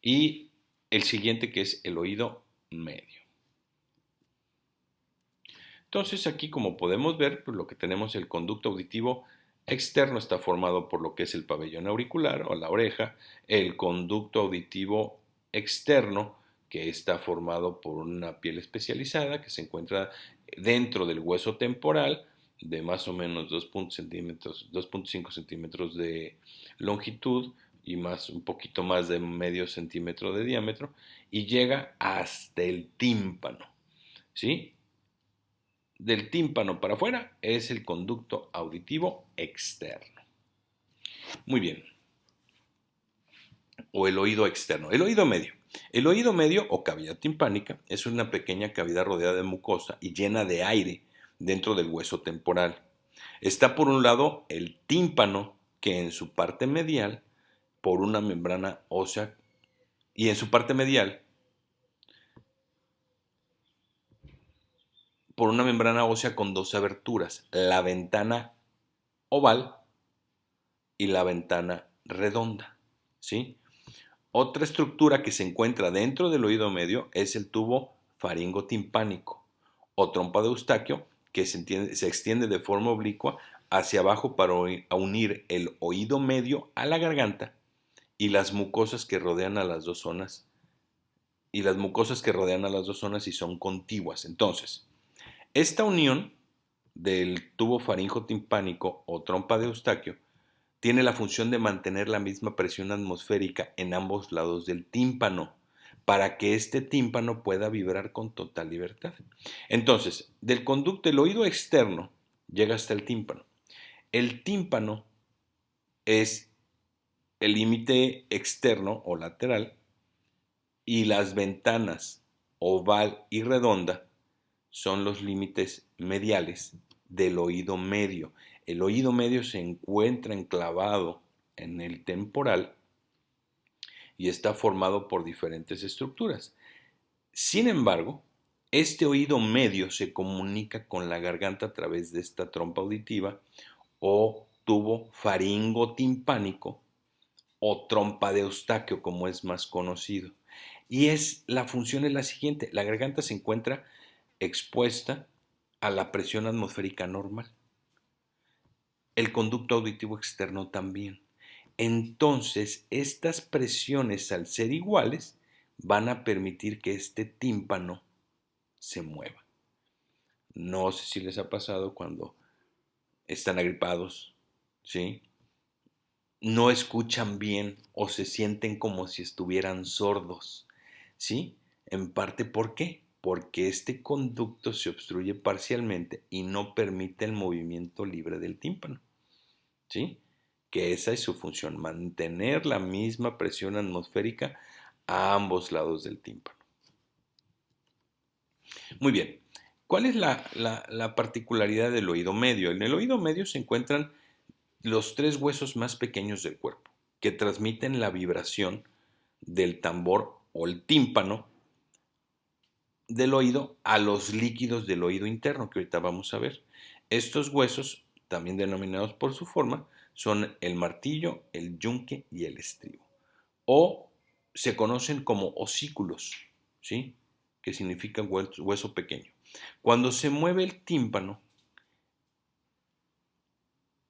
y el siguiente, que es el oído medio. Entonces aquí, como podemos ver, pues lo que tenemos, el conducto auditivo externo está formado por lo que es el pabellón auricular o la oreja, el conducto auditivo externo, que está formado por una piel especializada que se encuentra dentro del hueso temporal de más o menos 2.5 centímetros de longitud y un poquito más de medio centímetro de diámetro, y llega hasta el tímpano, ¿sí? Del tímpano para afuera es el conducto auditivo externo. Muy bien. O el oído externo. El oído medio. El oído medio o cavidad timpánica es una pequeña cavidad rodeada de mucosa y llena de aire dentro del hueso temporal. Está por un lado el tímpano, que en su parte medial, por una membrana ósea, y en su parte medial, por una membrana ósea con dos aberturas, la ventana oval y la ventana redonda, ¿sí? Otra estructura que se encuentra dentro del oído medio es el tubo faringotimpánico o trompa de Eustaquio, que se extiende de forma oblicua hacia abajo para unir el oído medio a la garganta y las mucosas que rodean a las dos zonas y son contiguas. Entonces, esta unión del tubo faringotimpánico o trompa de Eustaquio tiene la función de mantener la misma presión atmosférica en ambos lados del tímpano para que este tímpano pueda vibrar con total libertad. Entonces, del conducto, el oído externo llega hasta el tímpano. El tímpano es el límite externo o lateral y las ventanas oval y redonda son los límites mediales del oído medio. El oído medio se encuentra enclavado en el temporal y está formado por diferentes estructuras. Sin embargo, este oído medio se comunica con la garganta a través de esta trompa auditiva o tubo faringotimpánico o trompa de Eustaquio, como es más conocido. Y la función es la siguiente: la garganta se encuentra expuesta a la presión atmosférica normal. El conducto auditivo externo también. Entonces, estas presiones, al ser iguales, van a permitir que este tímpano se mueva. No sé si les ha pasado cuando están agripados, ¿sí? No escuchan bien o se sienten como si estuvieran sordos, ¿sí? En parte, ¿por qué? Porque este conducto se obstruye parcialmente y no permite el movimiento libre del tímpano, ¿sí? Que esa es su función, mantener la misma presión atmosférica a ambos lados del tímpano. Muy bien, ¿cuál es la particularidad del oído medio? En el oído medio se encuentran los tres huesos más pequeños del cuerpo, que transmiten la vibración del tambor o el tímpano del oído a los líquidos del oído interno, que ahorita vamos a ver. Estos huesos, también denominados por su forma, son el martillo, el yunque y el estribo. O se conocen como osículos, ¿sí? Que significan hueso pequeño. Cuando se mueve el tímpano,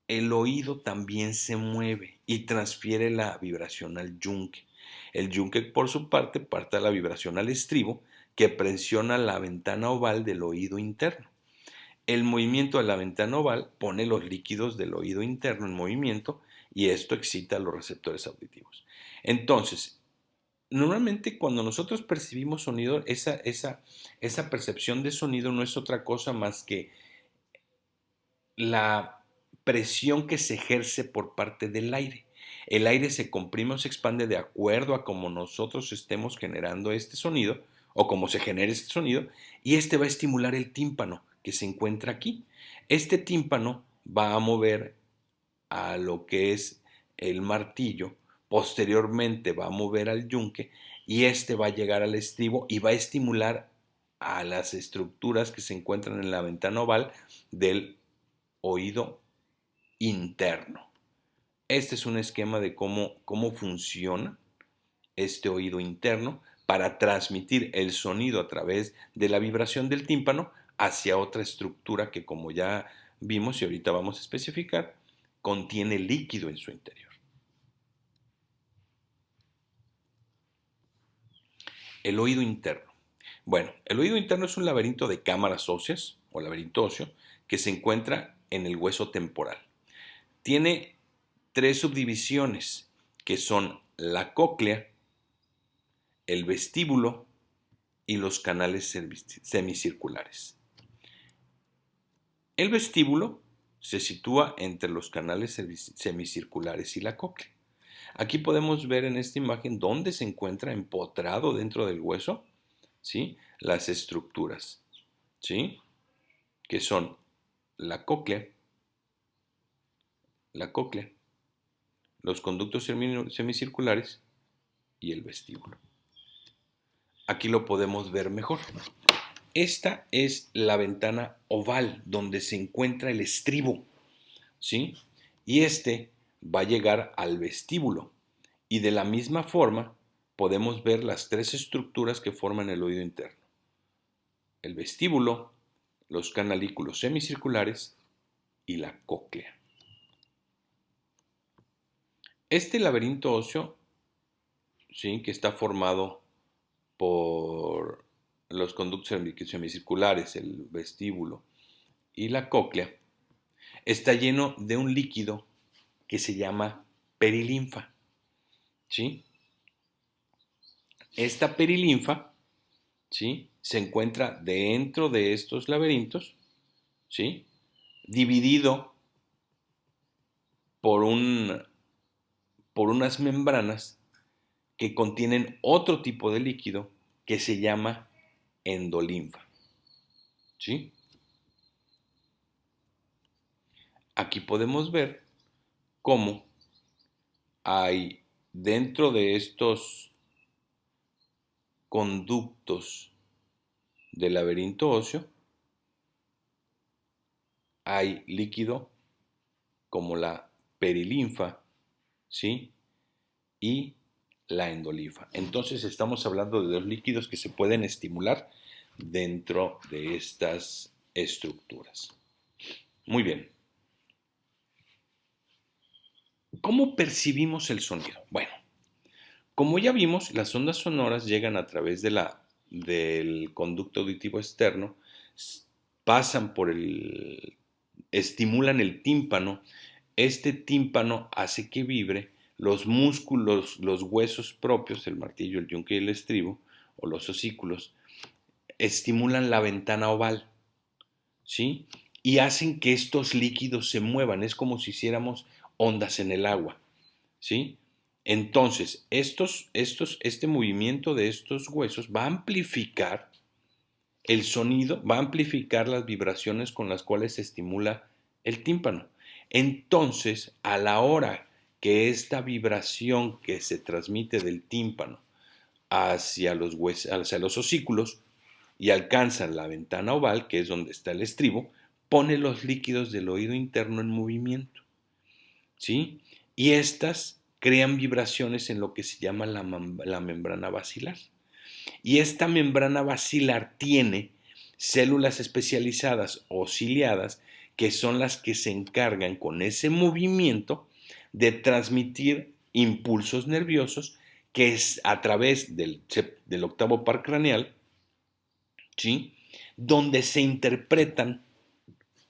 el oído también se mueve y transfiere la vibración al yunque. El yunque, por su parte, parte la vibración al estribo, que presiona la ventana oval del oído interno. El movimiento de la ventana oval pone los líquidos del oído interno en movimiento y esto excita los receptores auditivos. Entonces, normalmente cuando nosotros percibimos sonido, esa percepción de sonido no es otra cosa más que la presión que se ejerce por parte del aire. El aire se comprime o se expande de acuerdo a cómo nosotros estemos generando este sonido o cómo se genere este sonido, y este va a estimular el tímpano que se encuentra aquí. Este tímpano va a mover a lo que es el martillo, posteriormente va a mover al yunque y este va a llegar al estribo y va a estimular a las estructuras que se encuentran en la ventana oval del oído interno. Este es un esquema de cómo funciona este oído interno para transmitir el sonido a través de la vibración del tímpano hacia otra estructura que, como ya vimos y ahorita vamos a especificar, contiene líquido en su interior. El oído interno. Bueno, el oído interno es un laberinto de cámaras óseas o laberinto óseo que se encuentra en el hueso temporal. Tiene tres subdivisiones que son la cóclea, el vestíbulo y los canales semicirculares. El vestíbulo se sitúa entre los canales semicirculares y la cóclea. Aquí podemos ver en esta imagen dónde se encuentra empotrado dentro del hueso, ¿sí? Las estructuras, ¿sí? Que son la cóclea, los conductos semicirculares y el vestíbulo. Aquí lo podemos ver mejor. Esta es la ventana oval donde se encuentra el estribo, ¿sí? Y este va a llegar al vestíbulo. Y de la misma forma podemos ver las tres estructuras que forman el oído interno: el vestíbulo, los canalículos semicirculares y la cóclea. Este laberinto óseo, ¿sí?, que está formado por los conductos semicirculares, el vestíbulo y la cóclea, está lleno de un líquido que se llama perilinfa, ¿sí? Esta perilinfa, ¿sí?, se encuentra dentro de estos laberintos, ¿sí?, dividido por, por unas membranas que contienen otro tipo de líquido que se llama endolinfa, ¿sí? Aquí podemos ver cómo hay dentro de estos conductos del laberinto óseo, hay líquido como la perilinfa, ¿sí?, y la endolinfa. Entonces estamos hablando de dos líquidos que se pueden estimular dentro de estas estructuras. Muy bien. ¿Cómo percibimos el sonido? Bueno, como ya vimos, las ondas sonoras llegan a través del conducto auditivo externo, pasan por estimulan el tímpano. Este tímpano hace que vibre los músculos, los huesos propios, el martillo, el yunque y el estribo, o los osículos, estimulan la ventana oval, ¿sí? Y hacen que estos líquidos se muevan. Es como si hiciéramos ondas en el agua, ¿sí? Entonces, este movimiento de estos huesos va a amplificar el sonido, va a amplificar las vibraciones con las cuales se estimula el tímpano. Entonces, a la hora que esta vibración que se transmite del tímpano hacia los osículos y alcanza la ventana oval, que es donde está el estribo, pone los líquidos del oído interno en movimiento, ¿sí? Y estas crean vibraciones en lo que se llama la membrana basilar. Y esta membrana basilar tiene células especializadas o ciliadas que son las que se encargan con ese movimiento de transmitir impulsos nerviosos que es a través del octavo par craneal, ¿sí?, donde se interpretan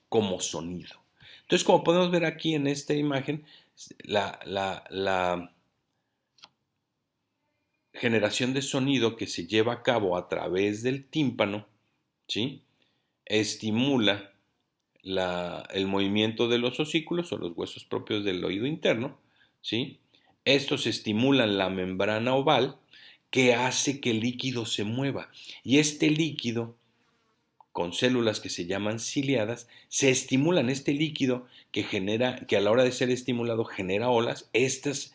como sonido. Entonces, como podemos ver aquí en esta imagen, la generación de sonido que se lleva a cabo a través del tímpano, ¿sí?, estimula el movimiento de los osículos o los huesos propios del oído interno, ¿sí? Estos estimulan la membrana oval que hace que el líquido se mueva. Y este líquido, con células que se llaman ciliadas, se estimulan. Este líquido que a la hora de ser estimulado genera olas. Estas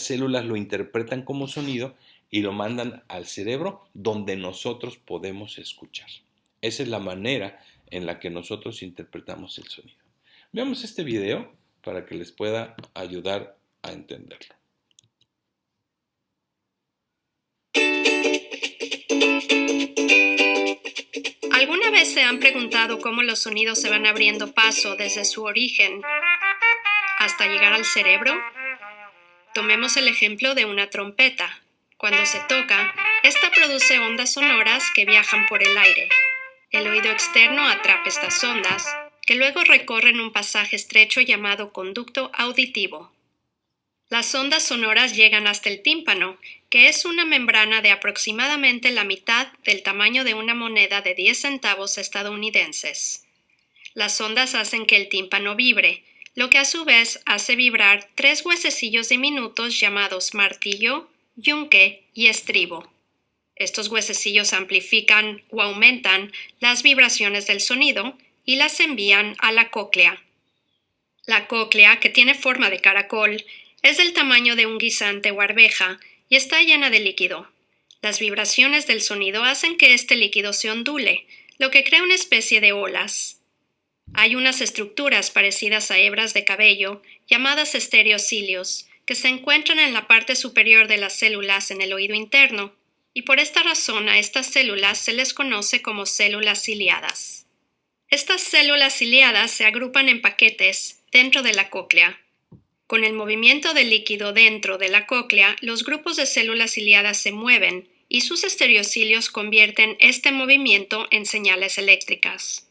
células lo interpretan como sonido y lo mandan al cerebro, donde nosotros podemos escuchar. Esa es la manera en la que nosotros interpretamos el sonido. Veamos este video para que les pueda ayudar a entenderlo. ¿Alguna vez se han preguntado cómo los sonidos se van abriendo paso desde su origen hasta llegar al cerebro? Tomemos el ejemplo de una trompeta. Cuando se toca, esta produce ondas sonoras que viajan por el aire. El oído externo atrapa estas ondas, que luego recorren un pasaje estrecho llamado conducto auditivo. Las ondas sonoras llegan hasta el tímpano, que es una membrana de aproximadamente la mitad del tamaño de una moneda de 10 centavos estadounidenses. Las ondas hacen que el tímpano vibre, lo que a su vez hace vibrar 3 huesecillos diminutos llamados martillo, yunque y estribo. Estos huesecillos amplifican o aumentan las vibraciones del sonido y las envían a la cóclea. La cóclea, que tiene forma de caracol, es del tamaño de un guisante o arveja y está llena de líquido. Las vibraciones del sonido hacen que este líquido se ondule, lo que crea una especie de olas. Hay unas estructuras parecidas a hebras de cabello, llamadas estereocilios, que se encuentran en la parte superior de las células en el oído interno, y por esta razón a estas células se les conoce como células ciliadas. Estas células ciliadas se agrupan en paquetes dentro de la cóclea. Con el movimiento del líquido dentro de la cóclea, los grupos de células ciliadas se mueven y sus estereocilios convierten este movimiento en señales eléctricas.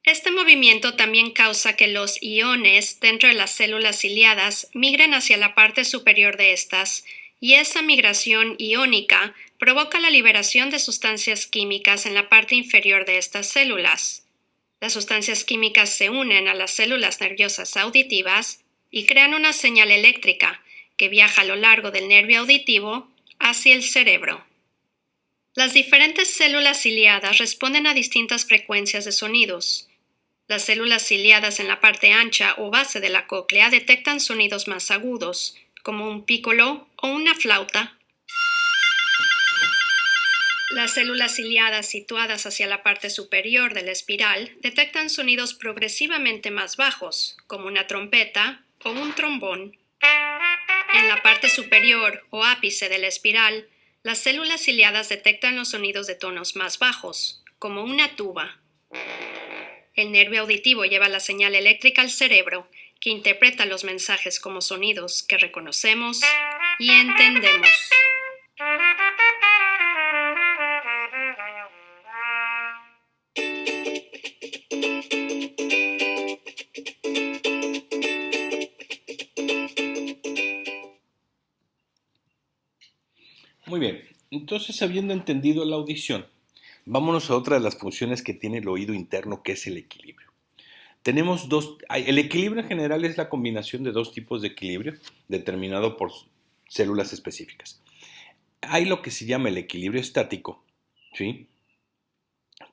Este movimiento también causa que los iones dentro de las células ciliadas migren hacia la parte superior de estas, y esa migración iónica provoca la liberación de sustancias químicas en la parte inferior de estas células. Las sustancias químicas se unen a las células nerviosas auditivas y crean una señal eléctrica que viaja a lo largo del nervio auditivo hacia el cerebro. Las diferentes células ciliadas responden a distintas frecuencias de sonidos. Las células ciliadas en la parte ancha o base de la cóclea detectan sonidos más agudos, como un pícolo o una flauta. Las células ciliadas situadas hacia la parte superior de la espiral detectan sonidos progresivamente más bajos, como una trompeta o un trombón. En la parte superior o ápice de la espiral, las células ciliadas detectan los sonidos de tonos más bajos, como una tuba. El nervio auditivo lleva la señal eléctrica al cerebro, que interpreta los mensajes como sonidos que reconocemos y entendemos. Muy bien, entonces habiendo entendido la audición, vámonos a otra de las funciones que tiene el oído interno, que es el equilibrio. Tenemos el equilibrio en general es la combinación de dos tipos de equilibrio determinado por células específicas. Hay lo que se llama el equilibrio estático, ¿sí?,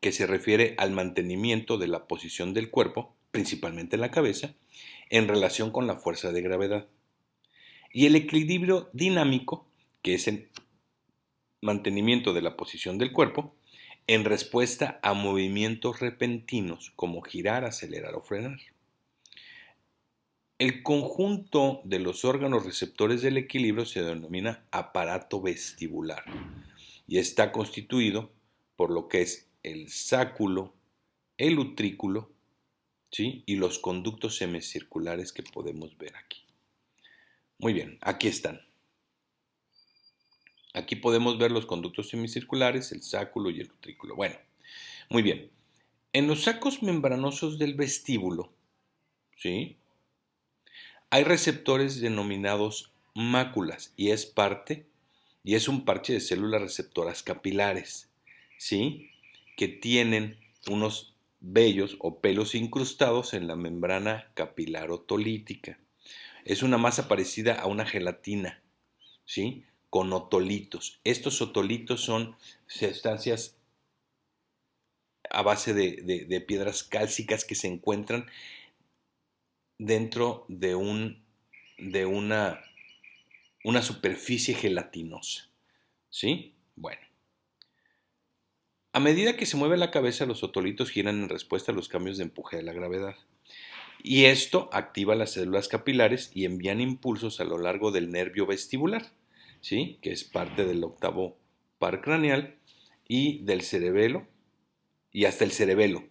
que se refiere al mantenimiento de la posición del cuerpo, principalmente la cabeza, en relación con la fuerza de gravedad. Y el equilibrio dinámico, que es el mantenimiento de la posición del cuerpo en respuesta a movimientos repentinos como girar, acelerar o frenar. El conjunto de los órganos receptores del equilibrio se denomina aparato vestibular y está constituido por lo que es el sáculo, el utrículo, ¿sí?, y los conductos semicirculares que podemos ver aquí. Muy bien, aquí están. Aquí podemos ver los conductos semicirculares, el sáculo y el utrículo. Bueno, muy bien. En los sacos membranosos del vestíbulo, ¿sí?, hay receptores denominados máculas y es un parche de células receptoras capilares, ¿sí?, que tienen unos vellos o pelos incrustados en la membrana capilar otolítica. Es una masa parecida a una gelatina, ¿sí?, con otolitos. Estos otolitos son sustancias a base de piedras cálcicas que se encuentran dentro de una superficie gelatinosa, ¿sí? Bueno, a medida que se mueve la cabeza, los otolitos giran en respuesta a los cambios de empuje de la gravedad. Y esto activa las células capilares y envían impulsos a lo largo del nervio vestibular, ¿sí?, que es parte del octavo par craneal y del cerebelo y hasta el cerebelo,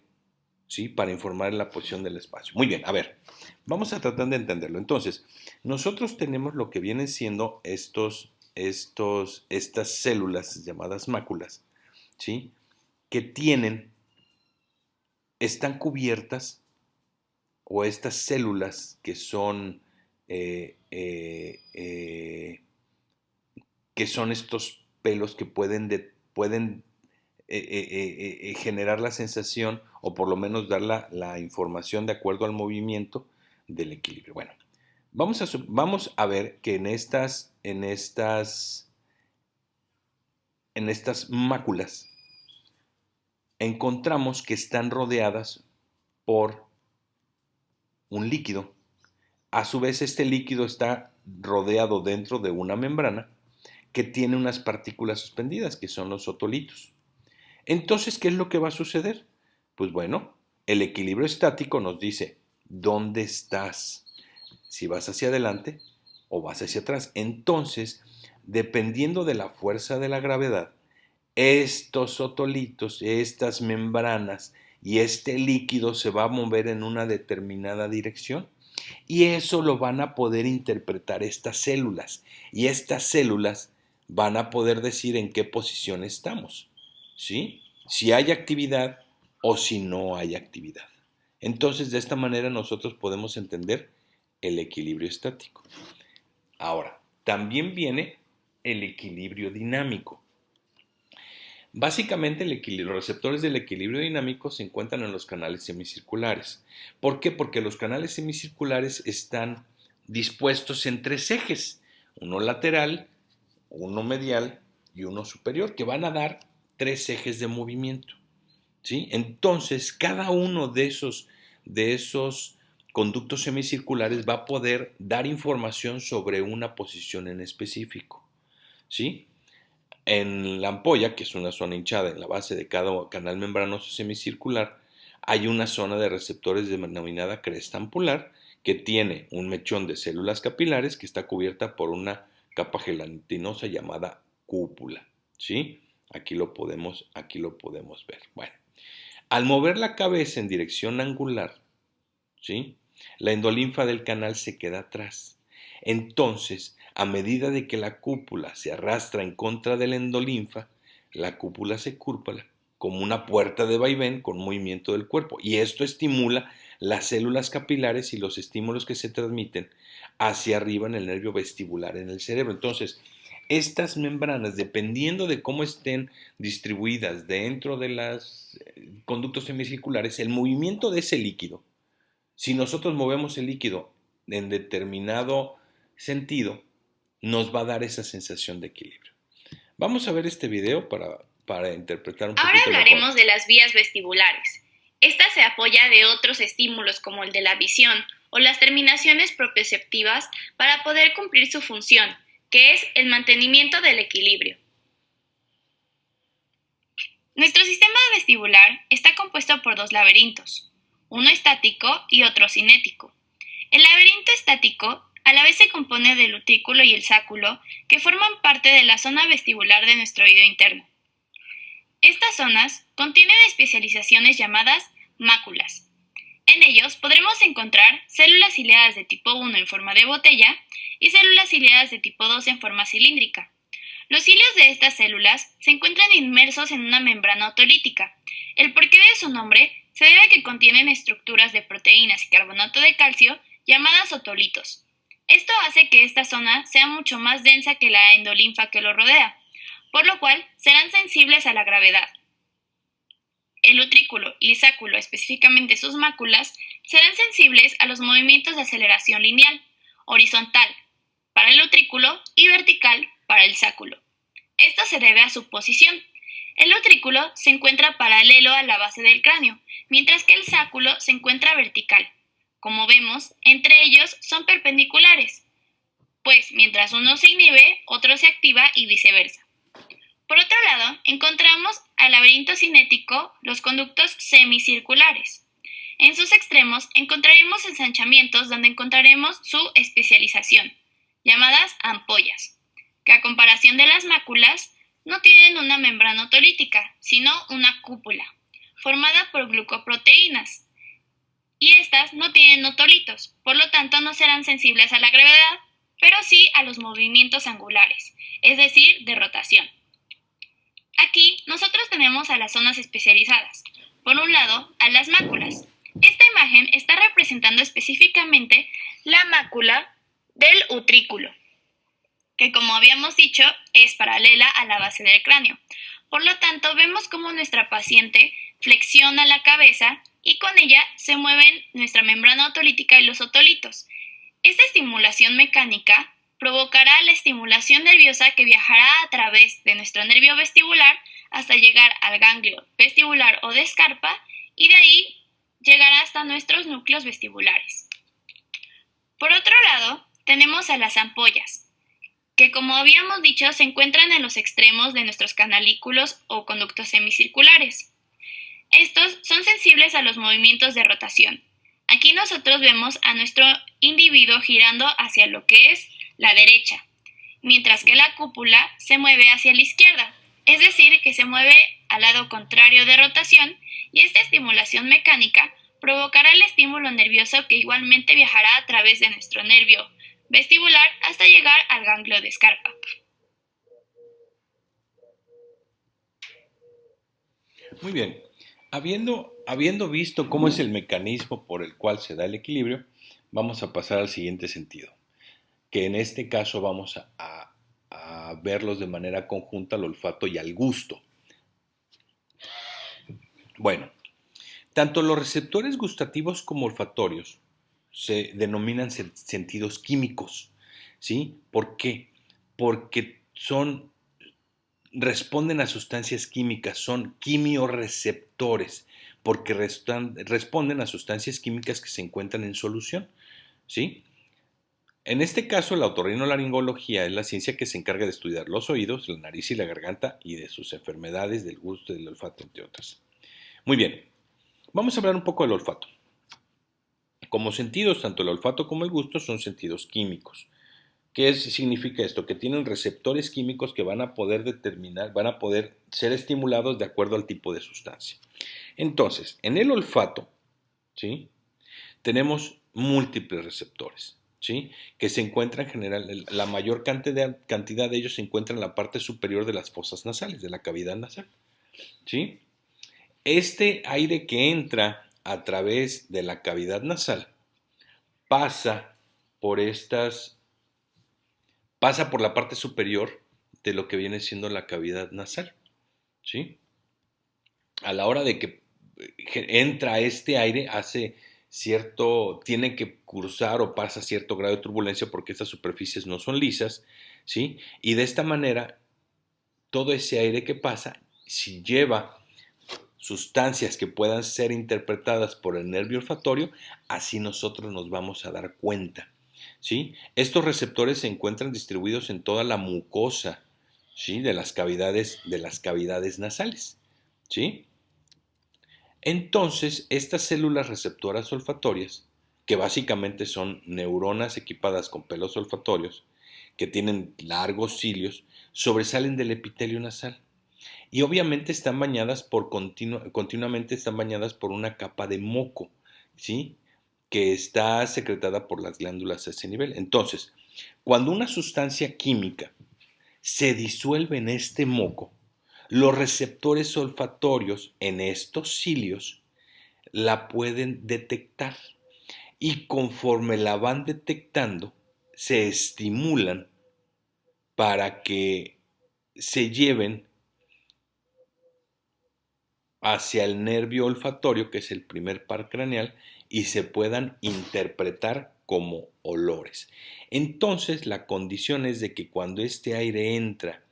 ¿sí?, para informar la posición del espacio. Muy bien, a ver, vamos a tratar de entenderlo. Entonces, nosotros tenemos lo que vienen siendo estas células llamadas máculas, ¿sí?, que están cubiertas, o estas células que son estos pelos que pueden generar la sensación o por lo menos dar la información de acuerdo al movimiento del equilibrio. Bueno, vamos a ver que en estas máculas encontramos que están rodeadas por un líquido. A su vez, este líquido está rodeado dentro de una membrana que tiene unas partículas suspendidas, que son los otolitos. Entonces, ¿qué es lo que va a suceder? Pues bueno, el equilibrio estático nos dice dónde estás, si vas hacia adelante o vas hacia atrás. Entonces, dependiendo de la fuerza de la gravedad, estos otolitos, estas membranas y este líquido se va a mover en una determinada dirección. Y eso lo van a poder interpretar estas células. Y estas células van a poder decir en qué posición estamos, ¿sí?, si hay actividad o si no hay actividad. Entonces, de esta manera nosotros podemos entender el equilibrio estático. Ahora, también viene el equilibrio dinámico. Básicamente, los receptores del equilibrio dinámico se encuentran en los canales semicirculares. ¿Por qué? Porque los canales semicirculares están dispuestos en 3 ejes, uno lateral, uno medial y uno superior, que van a dar 3 ejes de movimiento, ¿sí? Entonces, cada uno de esos conductos semicirculares va a poder dar información sobre una posición en específico, ¿sí? En la ampolla, que es una zona hinchada en la base de cada canal membranoso semicircular, hay una zona de receptores denominada cresta ampular que tiene un mechón de células capilares que está cubierta por una capa gelatinosa llamada cúpula, ¿sí? Aquí lo podemos ver. Bueno, al mover la cabeza en dirección angular, ¿sí? La endolinfa del canal se queda atrás. Entonces, a medida de que la cúpula se arrastra en contra de la endolinfa, la cúpula se curva como una puerta de vaivén con movimiento del cuerpo. Y esto estimula las células capilares y los estímulos que se transmiten hacia arriba en el nervio vestibular en el cerebro. Entonces, estas membranas, dependiendo de cómo estén distribuidas dentro de los conductos semicirculares, el movimiento de ese líquido, si nosotros movemos el líquido en determinado sentido, nos va a dar esa sensación de equilibrio. Vamos a ver este video para interpretar un poquito mejor. Ahora hablaremos mejor de las vías vestibulares. Esta se apoya de otros estímulos como el de la visión o las terminaciones proprioceptivas para poder cumplir su función, que es el mantenimiento del equilibrio. Nuestro sistema vestibular está compuesto por 2 laberintos, uno estático y otro cinético. El laberinto estático a la vez se compone del utrículo y el sáculo, que forman parte de la zona vestibular de nuestro oído interno. Estas zonas contienen especializaciones llamadas máculas. En ellos podremos encontrar células ciliadas de tipo 1 en forma de botella y células ciliadas de tipo 2 en forma cilíndrica. Los cilios de estas células se encuentran inmersos en una membrana otolítica. El porqué de su nombre se debe a que contienen estructuras de proteínas y carbonato de calcio llamadas otolitos. Esto hace que esta zona sea mucho más densa que la endolinfa que lo rodea, por lo cual serán sensibles a la gravedad. El utrículo y el sáculo, específicamente sus máculas, serán sensibles a los movimientos de aceleración lineal, horizontal para el utrículo y vertical para el sáculo. Esto se debe a su posición. El utrículo se encuentra paralelo a la base del cráneo, mientras que el sáculo se encuentra vertical. Como vemos, entre ellos son perpendiculares, pues mientras uno se inhibe, otro se activa y viceversa. Por otro lado, encontramos al laberinto cinético los conductos semicirculares. En sus extremos encontraremos ensanchamientos donde encontraremos su especialización, llamadas ampollas, que a comparación de las máculas no tienen una membrana otolítica, sino una cúpula, formada por glucoproteínas. Y estas no tienen otolitos, por lo tanto no serán sensibles a la gravedad, pero sí a los movimientos angulares, es decir, de rotación. Aquí nosotros tenemos a las zonas especializadas. Por un lado, a las máculas. Esta imagen está representando específicamente la mácula del utrículo, que como habíamos dicho es paralela a la base del cráneo. Por lo tanto, vemos cómo nuestra paciente flexiona la cabeza y con ella se mueven nuestra membrana otolítica y los otolitos. Esta estimulación mecánica provocará la estimulación nerviosa que viajará a través de nuestro nervio vestibular hasta llegar al ganglio vestibular o de Scarpa y de ahí llegará hasta nuestros núcleos vestibulares. Por otro lado, tenemos a las ampollas, que como habíamos dicho se encuentran en los extremos de nuestros canalículos o conductos semicirculares. Estos son sensibles a los movimientos de rotación. Aquí nosotros vemos a nuestro individuo girando hacia lo que es la derecha, mientras que la cúpula se mueve hacia la izquierda, es decir, que se mueve al lado contrario de rotación, y esta estimulación mecánica provocará el estímulo nervioso que igualmente viajará a través de nuestro nervio vestibular hasta llegar al ganglio de Scarpa. Muy bien. Habiendo visto cómo es el mecanismo por el cual se da el equilibrio, vamos a pasar al siguiente sentido, que en este caso vamos a verlos de manera conjunta al olfato y al gusto. Bueno, tanto los receptores gustativos como olfatorios se denominan sentidos químicos, ¿sí? ¿Por qué? Porque responden a sustancias químicas, son quimiorreceptores, porque responden a sustancias químicas que se encuentran en solución, ¿sí? En este caso, la otorrinolaringología es la ciencia que se encarga de estudiar los oídos, la nariz y la garganta y de sus enfermedades, del gusto y del olfato, entre otras. Muy bien, vamos a hablar un poco del olfato. Como sentidos, tanto el olfato como el gusto son sentidos químicos. ¿Qué significa esto? Que tienen receptores químicos que van a poder ser estimulados de acuerdo al tipo de sustancia. Entonces, en el olfato, ¿sí?, tenemos múltiples receptores, ¿sí?, que se encuentran en general, la mayor cantidad de ellos se encuentran en la parte superior de las fosas nasales, de la cavidad nasal, ¿sí? Este aire que entra a través de la cavidad nasal pasa por la parte superior de lo que viene siendo la cavidad nasal, ¿sí? A la hora de que entra este aire, tiene que cruzar o pasa cierto grado de turbulencia porque estas superficies no son lisas, ¿sí? Y de esta manera, todo ese aire que pasa, si lleva sustancias que puedan ser interpretadas por el nervio olfatorio, así nosotros nos vamos a dar cuenta, ¿sí? Estos receptores se encuentran distribuidos en toda la mucosa, ¿sí?, de las cavidades nasales, ¿sí? Entonces, estas células receptoras olfatorias, que básicamente son neuronas equipadas con pelos olfatorios, que tienen largos cilios, sobresalen del epitelio nasal. Y obviamente están bañadas continuamente están bañadas por una capa de moco, ¿sí?, que está secretada por las glándulas a ese nivel. Entonces, cuando una sustancia química se disuelve en este moco, los receptores olfatorios en estos cilios la pueden detectar y conforme la van detectando, se estimulan para que se lleven hacia el nervio olfatorio, que es el primer par craneal, y se puedan interpretar como olores. Entonces, la condición es de que cuando este aire entra,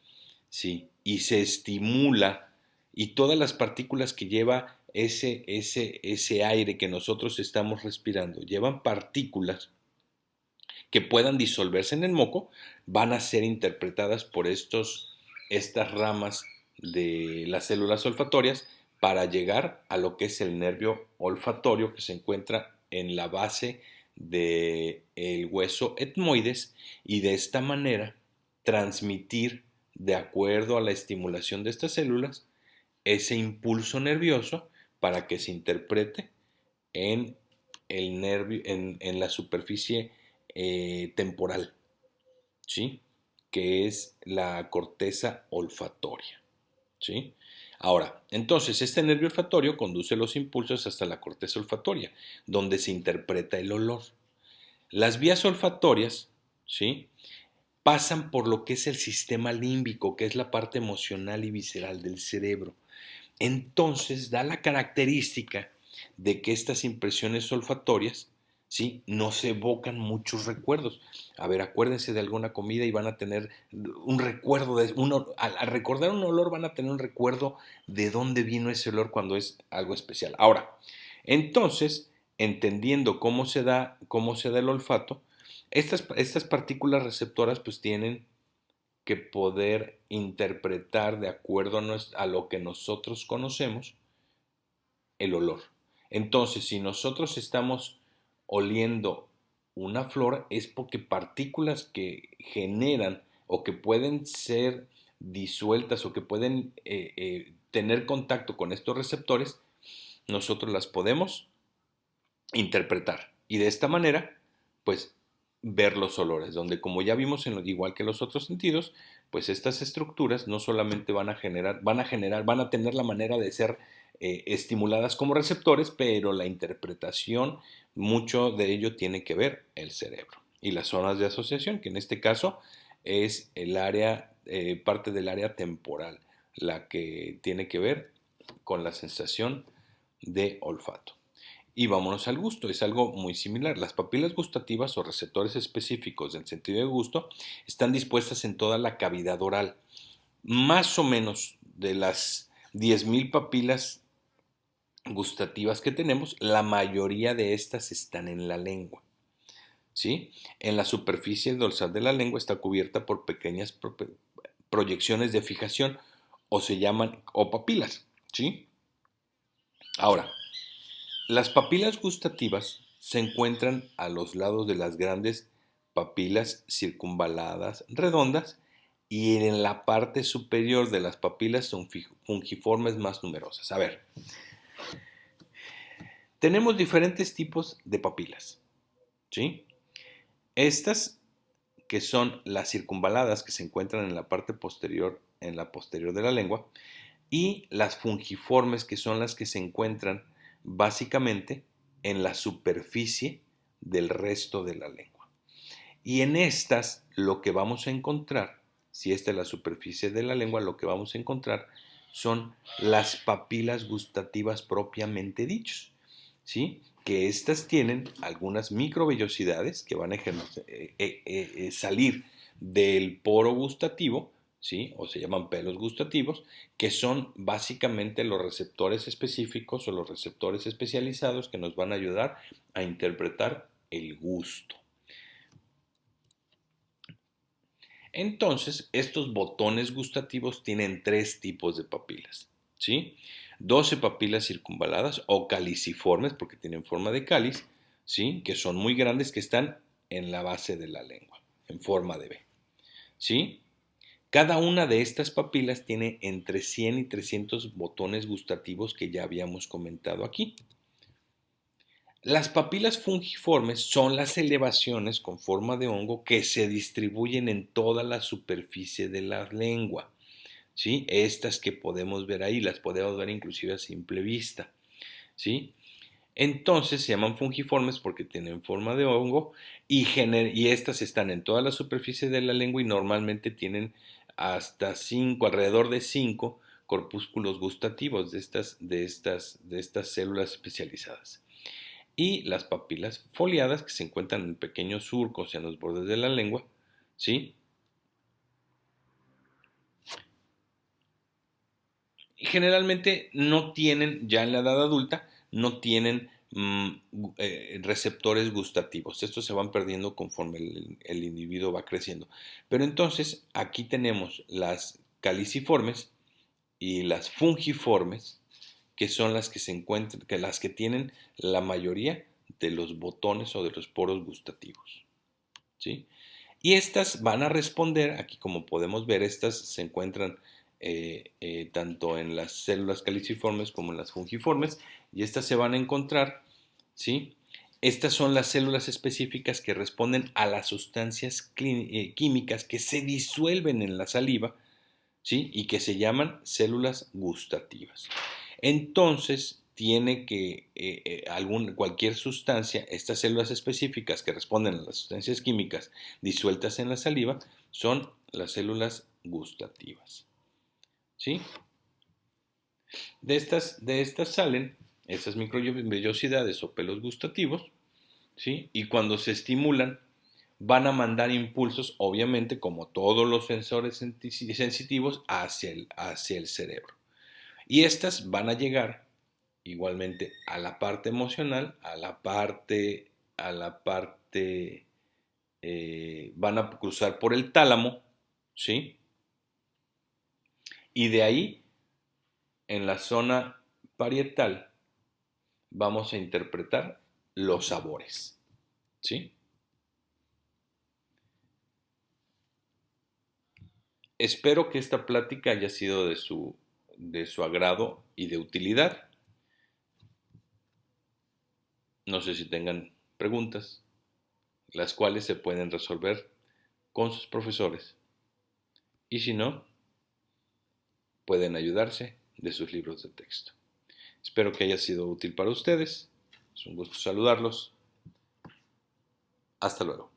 ¿sí?, y se estimula, y todas las partículas que lleva ese aire que nosotros estamos respirando, llevan partículas que puedan disolverse en el moco, van a ser interpretadas por estas ramas de las células olfatorias para llegar a lo que es el nervio olfatorio, que se encuentra en la base del hueso etmoides, y de esta manera transmitir, de acuerdo a la estimulación de estas células, ese impulso nervioso para que se interprete en el nervio, en la superficie temporal, ¿sí?, que es la corteza olfatoria, ¿sí? Ahora, entonces, este nervio olfatorio conduce los impulsos hasta la corteza olfatoria, donde se interpreta el olor. Las vías olfatorias, ¿sí?, pasan por lo que es el sistema límbico, que es la parte emocional y visceral del cerebro. Entonces, da la característica de que estas impresiones olfatorias, ¿sí?, nos evocan muchos recuerdos. A ver, acuérdense de alguna comida y van a tener un recuerdo, al recordar un olor van a tener un recuerdo de dónde vino ese olor cuando es algo especial. Ahora, entonces, entendiendo cómo se da el olfato, estas partículas receptoras pues tienen que poder interpretar de acuerdo a lo que nosotros conocemos el olor. Entonces, si nosotros estamos oliendo una flor, es porque partículas que generan o que pueden ser disueltas o que pueden tener contacto con estos receptores, nosotros las podemos interpretar. Y de esta manera, pues, ver los olores, donde, como ya vimos, igual que los otros sentidos, pues estas estructuras no solamente van a tener la manera de ser estimuladas como receptores, pero la interpretación, mucho de ello tiene que ver el cerebro y las zonas de asociación, que en este caso es el área, parte del área temporal, la que tiene que ver con la sensación de olfato. Y vámonos al gusto, es algo muy similar. Las papilas gustativas o receptores específicos del sentido de gusto están dispuestas en toda la cavidad oral. Más o menos de las 10.000 papilas gustativas que tenemos, la mayoría de estas están en la lengua. ¿Sí? En la superficie dorsal de la lengua está cubierta por pequeñas proyecciones de fijación o se llaman papilas. ¿Sí? Ahora, las papilas gustativas se encuentran a los lados de las grandes papilas circunvaladas redondas y en la parte superior de las papilas son fungiformes más numerosas. A ver, tenemos diferentes tipos de papilas, ¿sí? Estas que son las circunvaladas que se encuentran en la parte posterior, en la posterior de la lengua, y las fungiformes que son las que se encuentran básicamente en la superficie del resto de la lengua. Y en estas lo que vamos a encontrar, si esta es la superficie de la lengua, lo que vamos a encontrar son las papilas gustativas propiamente dichas, ¿sí? Que estas tienen algunas microvellosidades que van a salir del poro gustativo, ¿sí? O se llaman pelos gustativos, que son básicamente los receptores específicos o los receptores especializados que nos van a ayudar a interpretar el gusto. Entonces, estos botones gustativos tienen 3 tipos de papilas, ¿sí? 12 papilas circunvaladas o caliciformes, porque tienen forma de cáliz, ¿sí? Que son muy grandes, que están en la base de la lengua, en forma de V, ¿sí? Cada una de estas papilas tiene entre 100 y 300 botones gustativos que ya habíamos comentado aquí. Las papilas fungiformes son las elevaciones con forma de hongo que se distribuyen en toda la superficie de la lengua, ¿sí? Estas que podemos ver ahí, las podemos ver inclusive a simple vista, ¿sí? Entonces se llaman fungiformes porque tienen forma de hongo y estas están en toda la superficie de la lengua y normalmente tienen hasta 5, alrededor de 5 corpúsculos gustativos de estas células especializadas. Y las papilas foliadas que se encuentran en pequeños surcos en los bordes de la lengua, ¿sí? Y generalmente no tienen, ya en la edad adulta, no tienen receptores gustativos. Estos se van perdiendo conforme el individuo va creciendo. Pero entonces aquí tenemos las caliciformes y las fungiformes, que son las que se encuentran, que las que tienen la mayoría de los botones o de los poros gustativos, ¿sí? Y estas van a responder, aquí como podemos ver, estas se encuentran tanto en las células caliciformes como en las fungiformes, y estas se van a encontrar, ¿sí? Estas son las células específicas que responden a las sustancias químicas que se disuelven en la saliva, ¿sí? Y que se llaman células gustativas. Entonces, tiene que cualquier sustancia, estas células específicas que responden a las sustancias químicas disueltas en la saliva, son las células gustativas, ¿sí? De estas salen esas microvellosidades o pelos gustativos, ¿sí? Y cuando se estimulan, van a mandar impulsos, obviamente, como todos los sensores sensitivos, hacia el cerebro. Y estas van a llegar igualmente a la parte emocional, van a cruzar por el tálamo, ¿sí? Y de ahí, en la zona parietal, vamos a interpretar los sabores, ¿sí? Espero que esta plática haya sido de su agrado y de utilidad. No sé si tengan preguntas, las cuales se pueden resolver con sus profesores. Y si no, pueden ayudarse de sus libros de texto. Espero que haya sido útil para ustedes. Es un gusto saludarlos. Hasta luego.